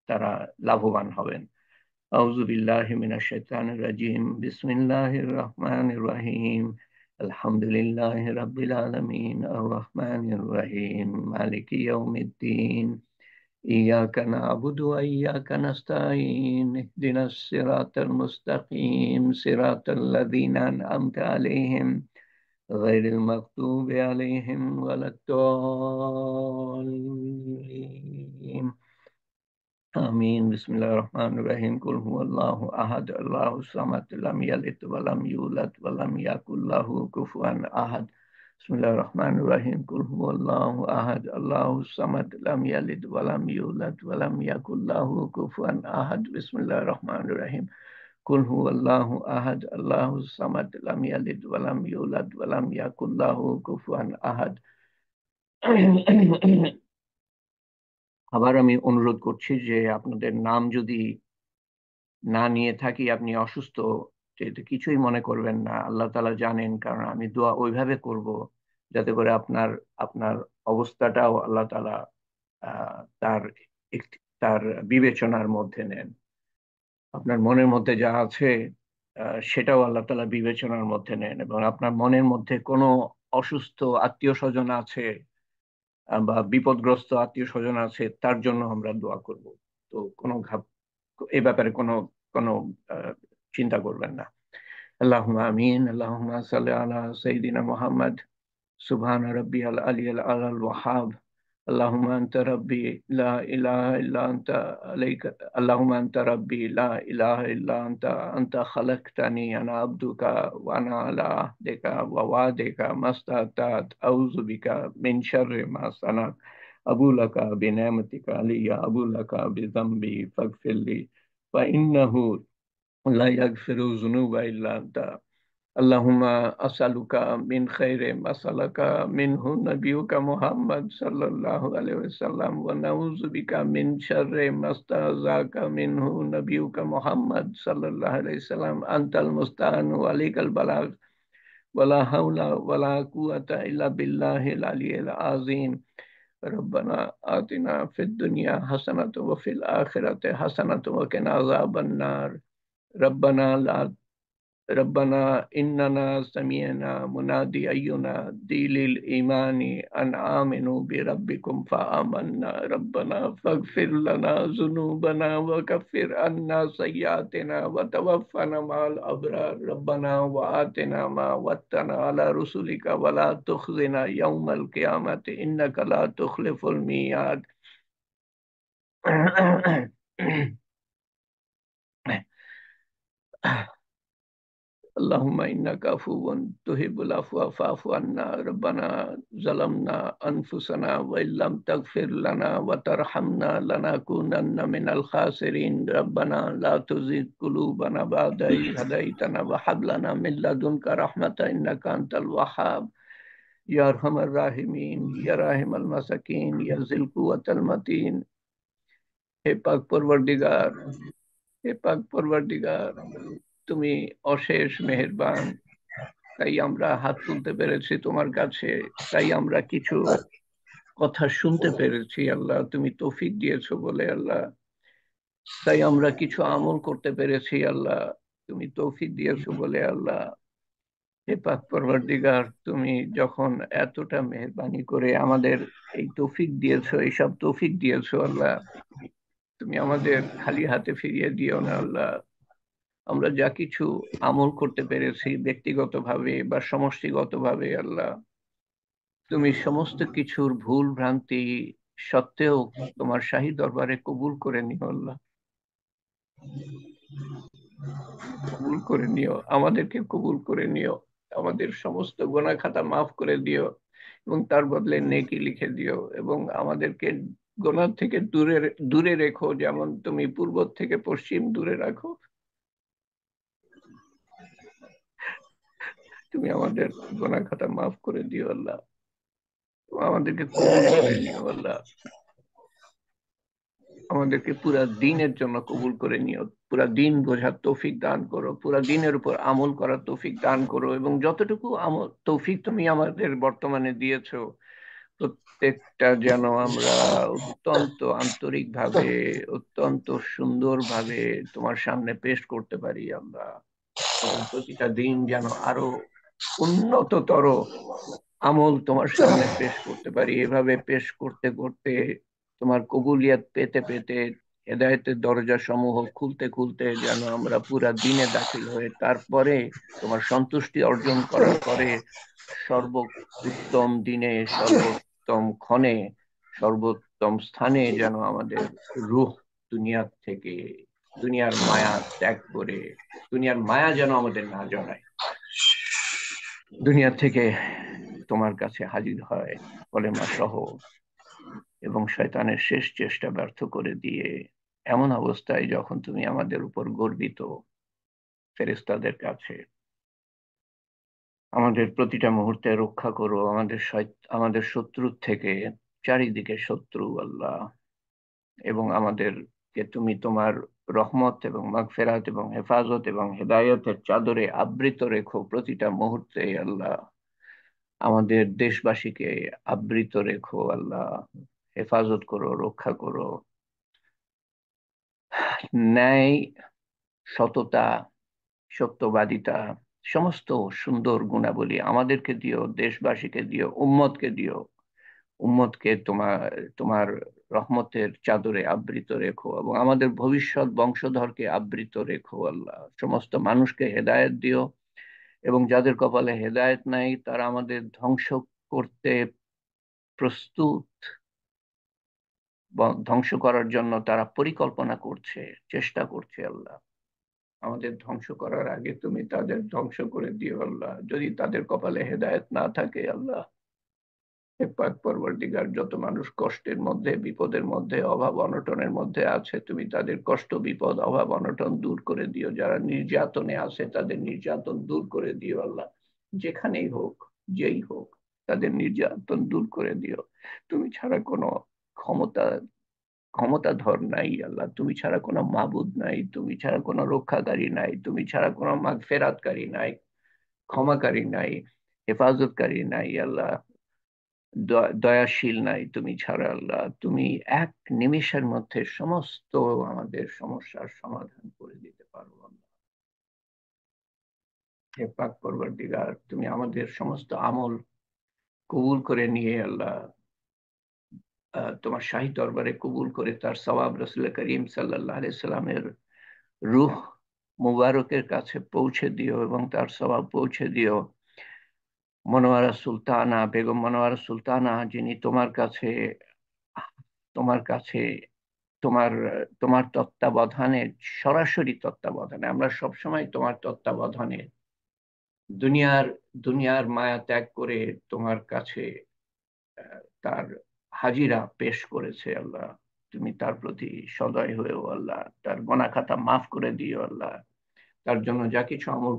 তারা লাভবান হবেন। আউযু বিল্লাহি মিনাশ শাইতানির রাজিম, বিসমিল্লাহির রহমানির রহিম, আলহামদুলিল্লাহি রাব্বিল আলামিন, আর রহমানির রহিম, মালিকি ইয়াউমিদ্দিন, إياك نعبد وإياك نستعين، اهدنا الصراط المستقيم، صراط الذين أنعمت عليهم غير المغضوب عليهم ولا الضالين، آمين। بسم الله الرحمن الرحيم، قل هو الله أحد الله الصمد لم يلد ولم يولد ولم يكن له كفوا أحد، بسم الله الرحمن الرحيم، قل هو الله أحد الله الصمد لم يلد ولم يولد ولم يكن له كفوا أحد، بسم الله الرحمن الرحيم، قل هو الله أحد الله الصمد لم يلد ولم يولد ولم يكن له كفوا أحد। আবার আমি অনুরোধ করছি যে আপনাদের নাম যদি না নিয়ে থাকি, আপনি অসুস্থ, এতে কিছুই মনে করবেন না, আল্লাহ তাআলা জানেন, কারণ আমি দোয়া ওইভাবে করব যাতে করে আপনার আপনার অবস্থাটাও আল্লাহ তাআলা তার তার বিবেচনার মধ্যে নেন। আপনার মনের মধ্যে যা আছে সেটাও আল্লাহ তাআলা বিবেচনার মধ্যে নেন, এবং আপনার মনের মধ্যে কোনো অসুস্থ আত্মীয় স্বজন আছে বা বিপদগ্রস্ত আত্মীয় স্বজন আছে, তার জন্য আমরা দোয়া করব। তো কোনো এ ব্যাপারে কোনো কোনো আহ, চিন্তা করবেন না। আল্লাহুম্মা আমিন। আল্লাহুম্মা সাল্লি আলা সাইয়্যিদিনা মুহাম্মদ। সুবহান রাব্বিয়াল আলিয়্যিল আলাল ওয়াহাব। اللهم أنت ربي لا إله إلا أنت عليك. اللهم أنت ربي لا إله إلا أنت. أنت خلقتني أنا عبدك وأنا على عهدك ووعدك ما استطعت. أعوذ بك من شر ما صنعت. أبو لك بنعمتك علي، أبو لك بذنبي فاغفر لي، فإنه لا يغفر الذنوب إلا أنت. اللهم أسألك من خير ما سألك منه نبيك محمد صلى الله عليه وسلم، ونعوذ بك من شر ما استعاذك منه نبيك محمد صلى الله عليه وسلم. أنت المستعان وعليك البلاغ، ولا حول ولا قوة إلا بالله العلي العظيم. ربنا آتنا في الدنيا حسنة وفي الآخرة حسنة وقنا عذاب النار. ربنا لا ربنا إننا سمعنا منادي ينادي للإيمان أن آمنوا بربكم فآمنا. ربنا فاغفر لنا ذنوبنا وكفر عنا سيئاتنا وتوفنا مع الأبرار. ربنا وآتنا ما وعدتنا على رسلك ولا تخزنا يوم القيامة إنك لا تخلف الميعاد. اللهم إنك عفو تحب العفو فاعف عنا. ربنا ظلمنا أنفسنا وإن لم تغفر لنا وترحمنا لنكونن من الخاسرين. ربنا لا تزغ قلوبنا بعد إذ هديتنا وهب لنا من لدنك رحمة إنك أنت الوهاب. يا أرحم الراحمين، يا راحم المساكين، يا ذي القوة المتين। হে পাক পরওয়ারদিগার, হে পাক পরওয়ারদিগার, তুমি অশেষ মেহেরবান, তাই আমরা হাত তুলতে পেরেছি তোমার কাছে, তাই আমরা কিছু কথা শুনতে পেরেছি আল্লাহ, তুমি তৌফিক দিয়েছো বলে আল্লাহ, তাই আমরা কিছু আমল করতে পেরেছি আল্লাহ, তুমি তৌফিক দিয়েছো বলে আল্লাহ। হে পাক পরওয়ারদিগার, তুমি যখন এতটা মেহেরবানি করে আমাদের এই তৌফিক দিয়েছো, এইসব তৌফিক দিয়েছো আল্লাহ, তুমি আমাদের খালি হাতে ফিরিয়ে দিও না আল্লাহ। আমরা যা কিছু আমল করতে পেরেছি ব্যক্তিগতভাবে বা সমষ্টিগতভাবে আল্লাহ, তুমি সমস্ত কিছুর ভুল ভ্রান্তি সত্ত্বেও তোমার শাহী দরবারে কবুল করে নিও আল্লাহ, কবুল করে নিও, আমাদেরকে কবুল করে নিও, আমাদের সমস্ত গুনাহ খাতা মাফ করে দিও এবং তার বদলে নেকি লিখে দিও, এবং আমাদেরকে গুনাহ থেকে দূরে দূরে রেখো, যেমন তুমি পূর্ব থেকে পশ্চিম দূরে রাখো। তুমি আমাদের গুনাহ খাতা মাফ করে দিও আল্লাহ, আমাদেরকে কবুল করে নিও আল্লাহ, আমাদেরকে পুরা দিনের জন্য কবুল করে নিও, পুরা দিন বোঝার তৌফিক দান করো, পুরা দিনের উপর আমল করার তৌফিক দান করো, এবং যতটুকু আমল তৌফিক তুমি আমাদের বর্তমানে দিয়েছো প্রত্যেকটা যেন আমরা অত্যন্ত আন্তরিকভাবে, অত্যন্ত সুন্দরভাবে তোমার সামনে পেশ করতে পারি আমরা, এবং প্রতিটা দিন যেন আরো উন্নততর আমল তোমার সামনে পেশ করতে পারি। এভাবে পেশ করতে করতে, তোমার কবুলিয়াত পেতে পেতে, হেদায়েতের দরজা সমূহ খুলতে খুলতে যেন আমরা পুরা দিনে দাখিল হয়ে তারপরে তোমার সন্তুষ্টি অর্জন করার পরে সর্বোত্তম দিনে, সর্বোত্তম ক্ষণে, সর্বোত্তম স্থানে যেন আমাদের রূহ দুনিয়ার থেকে, দুনিয়ার মায়া ত্যাগ করে, দুনিয়ার মায়া যেন আমাদের না জড়ায়, দুনিয়া থেকে তোমার কাছে হাজির হয় কলেমা সহ, এবং শয়তানের শেষ চেষ্টা ব্যর্থ করে দিয়ে এমন অবস্থায় যখন তুমি আমাদের উপর গর্বিত ফেরেশতাদের কাছে আমাদের প্রতিটা মুহূর্তে রক্ষা করো আমাদের শত্রুর থেকে, চারিদিকে শত্রু আল্লাহ, এবং আমাদেরকে কে তুমি তোমার রহমত এবং মাগফিরাত এবং হেফাজত এবং হেদায়েতের চাদরে আবৃত রেখো প্রতিটা মুহূর্তে আল্লাহ। আমাদের দেশবাসীকে আবৃত রেখো আল্লাহ, হেফাজত করো, রক্ষা করো। ন্যায়, সততা, সত্যবাদিতা, সমস্ত সুন্দর গুণাবলী আমাদেরকে দিও, দেশবাসীকে দিও, উম্মতকে দিও। উম্মতকে তোমার তোমার রহমতের চাদরে আবৃত রেখো এবং আমাদের ভবিষ্যৎ বংশধরকে আবৃত রেখো আল্লাহ। সমস্ত মানুষকে হেদায়েত দিও এবং যাদের কপালে হেদায়েত নাই তারা আমাদের ধ্বংস করতে প্রস্তুত, ধ্বংস করার জন্য তারা পরিকল্পনা করছে, চেষ্টা করছে আল্লাহ। আমাদের ধ্বংস করার আগে তুমি তাদের ধ্বংস করে দিও আল্লাহ, যদি তাদের কপালে হেদায়েত না থাকে আল্লাহ। হে পাক পরবর্তীকার, যত মানুষ কষ্টের মধ্যে, বিপদের মধ্যে, অভাব অনটনের মধ্যে আছে, তুমি তাদের কষ্ট, বিপদ, অভাব অনটন দূর করে দিও। যারা নির্যাতনে আছে তাদের নির্যাতন দূর করে দিও আল্লাহ। যেখানেই হোক, যেই হোক, তাদের নির্যাতন দূর করে দিও। তুমি ছাড়া কোনো ক্ষমতা ক্ষমতাধর নাই আল্লাহ, তুমি ছাড়া কোনো মাবুদ নাই, তুমি ছাড়া কোনো রক্ষাকারী নাই, তুমি ছাড়া কোনো মাগফিরাতকারী নাই, ক্ষমাকারী নাই, হেফাজতকারী নাই আল্লাহ, দয়াশীল নাই তুমি ছাড়া আল্লাহ। তুমি এক নিমিষের মধ্যে সমস্ত আমাদের সমস্যার সমাধান করে দিতে পারো আল্লাহ। হে পাক পরবর্তীকার, তুমি আমাদের সমস্ত আমল কবুল করে নিয়ে আল্লাহ তোমার শাহী দরবারে কবুল করে তার সওয়াব রাসূল করিম সাল্লাল্লাহু আলাইহি সাল্লামের রূহ মুবারকের কাছে পৌঁছে দিও এবং তার সওয়াব পৌঁছে দিও। মনোয়ারা সুলতানা, বেগম মনোয়ারা সুলতানা, যিনি তোমার কাছে তোমার কাছে তোমার তোমার তত্ত্বাবধানে, সরাসরি তত্ত্বাবধানে, আমরা সবসময় তোমার তত্ত্বাবধানে দুনিয়ার দুনিয়ার মায়া ত্যাগ করে তোমার কাছে তার হাজিরা পেশ করেছে আল্লাহ। তুমি তার প্রতি সদয় হয়েও আল্লাহ তার গোনা খাতা মাফ করে দিও আল্লাহ। তার জন্য যা কিছু আমল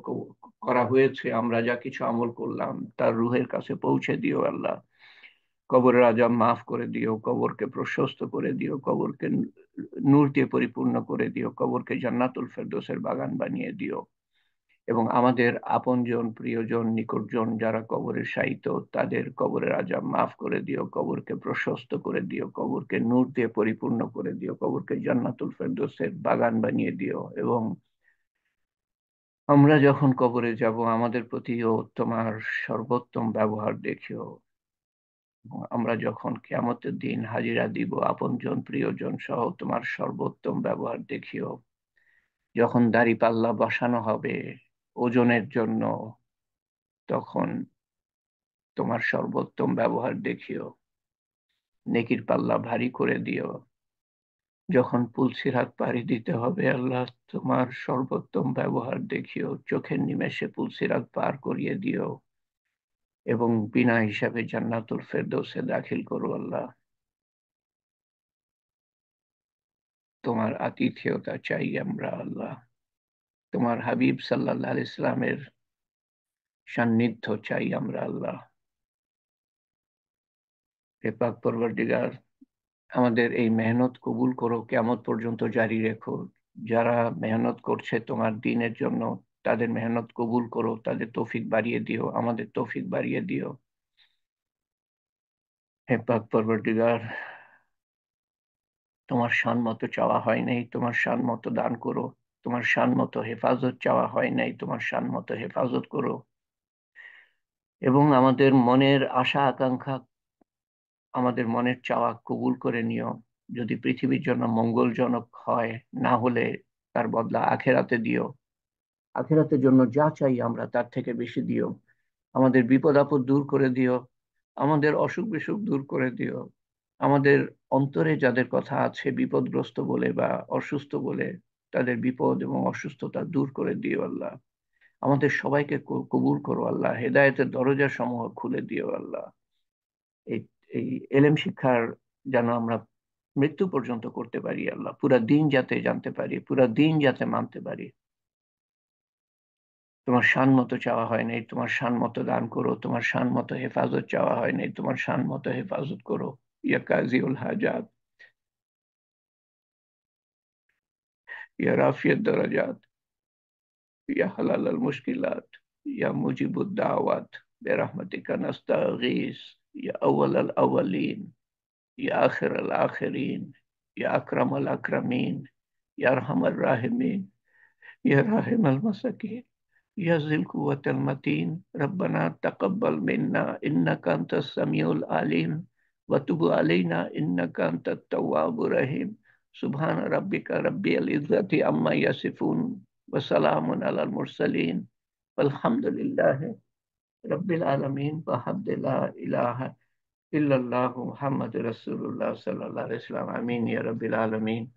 করা হয়েছে, আমরা যা কিছু আমল করলাম, তার রুহের কাছে পৌঁছে দিও আল্লাহ। কবরের আযাব মাফ করে দিও, কবরকে প্রশস্ত করে দিও, কবরকে নূর দিয়ে পরিপূর্ণ করে দিও, কবরকে জান্নাতুল ফেরদৌসের বাগান বানিয়ে দিও এবং আমাদের আপনজন, প্রিয়জন, নিকটজন যারা কবরে শায়িত, তাদের কবরের আযাব মাফ করে দিও, কবরকে প্রশস্ত করে দিও, কবরকে নূর দিয়ে পরিপূর্ণ করে দিও, কবরকে জান্নাতুল ফেরদৌসের বাগান বানিয়ে দিও এবং আমরা যখন কবরে যাব আমাদের প্রতিও তোমার সর্বোত্তম ব্যবহার দেখিও। আমরা যখন কিয়ামতের দিন হাজিরা দিব আপনজন, প্রিয়জন সহ তোমার সর্বোত্তম ব্যবহার দেখিও। যখন দাঁড়িপাল্লা বসানো হবে ওজনের জন্য, তখন তোমার সর্বোত্তম ব্যবহার দেখিও। নেকির পাল্লা ভারী করে দিও। যখন পুলসিরাত পাড়ি দিতে হবে আল্লাহ, তোমার সর্বোত্তম ব্যবহার দেখিও। চোখের নিমেষে পুলসিরাত পার করিয়ে দিও এবং বিনা হিসাবে জান্নাতুল ফেরদৌসে দাখিল করো আল্লাহ। তোমার আতিথেয়তা চাই আমরা আল্লাহ। তোমার হাবিব সাল্লাল্লাহু আলাইহি সাল্লামের সান্নিধ্য চাই আমরা আল্লাহ। হে পাক পরওয়ারদিগার, আমাদের এই মেহনত কবুল করো, কিয়ামত পর্যন্ত জারি রেখো। যারা মেহনত করছে তোমার দ্বীনের জন্য, তাদের মেহনত কবুল করো, তাদের তৌফিক বাড়িয়ে দিও, আমাদের তৌফিক বাড়িয়ে দিও। হে পাক পরওয়ারদিগার, তোমার শান মতো চাওয়া হয় নাই, তোমার শান মতো দান করো। তোমার শান মতো হেফাজত চাওয়া হয় নাই, তোমার শান মতো হেফাজত করো এবং আমাদের মনের আশা আকাঙ্ক্ষা, আমাদের মনের চাওয়া কবুল করে নিও। যদি পৃথিবীর জন্য মঙ্গলজনক হয়, না হলে তার বদলা আখেরাতে দিও। আখেরাতের জন্য যা চাই আমরা তার থেকে বেশি দিও। আমাদের বিপদ আপদ দূর করে দিও, আমাদের অসুখ বিসুখ দূর করে দিও। আমাদের অন্তরে যাদের কথা আছে বিপদগ্রস্ত বলে বা অসুস্থ বলে, তাদের বিপদ এবং অসুস্থতা দূর করে দিও আল্লাহ। আমাদের সবাইকে কবুল করো আল্লাহ, হেদায়েতের দরজা সমূহ খুলে দিও আল্লাহ। এই এই এলেম শিক্ষার যেন আমরা মৃত্যু পর্যন্ত করতে পারি আল্লাহ, পুরা দিন যাতে জানতে পারি, পুরা দিন যাতে মানতে পারি। তোমার শান মতো চাওয়া হয় নাই, তোমার শান মতো দান করো। তোমার শান মতো হেফাজত চাওয়া হয় নাই, তোমার শান মতো হেফাজত করো। ইয়া কাজিউল হাজাত। या राफिय दरजात, या हलाल अल मुश्किलात, या मुजीबुद दावत, बिरहमतिका नस्तगीस, या अव्वल अल अव्वलीन, या आखिर अल आखिरीन, या अकरम अल अकरमीन, या अरहम अर राहिमीन, या राहिम अल मसाकीन, या ज़िल कुव्वतिल मतीन। रब्बना तक़ब्बल मिन्ना इन्नका अंतस समीउल अलीम व तुब अलैना इन्नका अंतत तव्वाबुर रहीम। सुब्हान रब्बिका रब्बिल इज़्ज़ति अम्मा यसिफून व सलामुन अलल मुरसलीन वल्हम्दुलिल्लाहि रब्बिल आलमीन। वहद ला इलाहा इल्लल्लाहु मुहम्मद रसूलुल्लाह सल्लल्लाहु अलैहि वसल्लम। आमीन या रब्बिल आलमीन।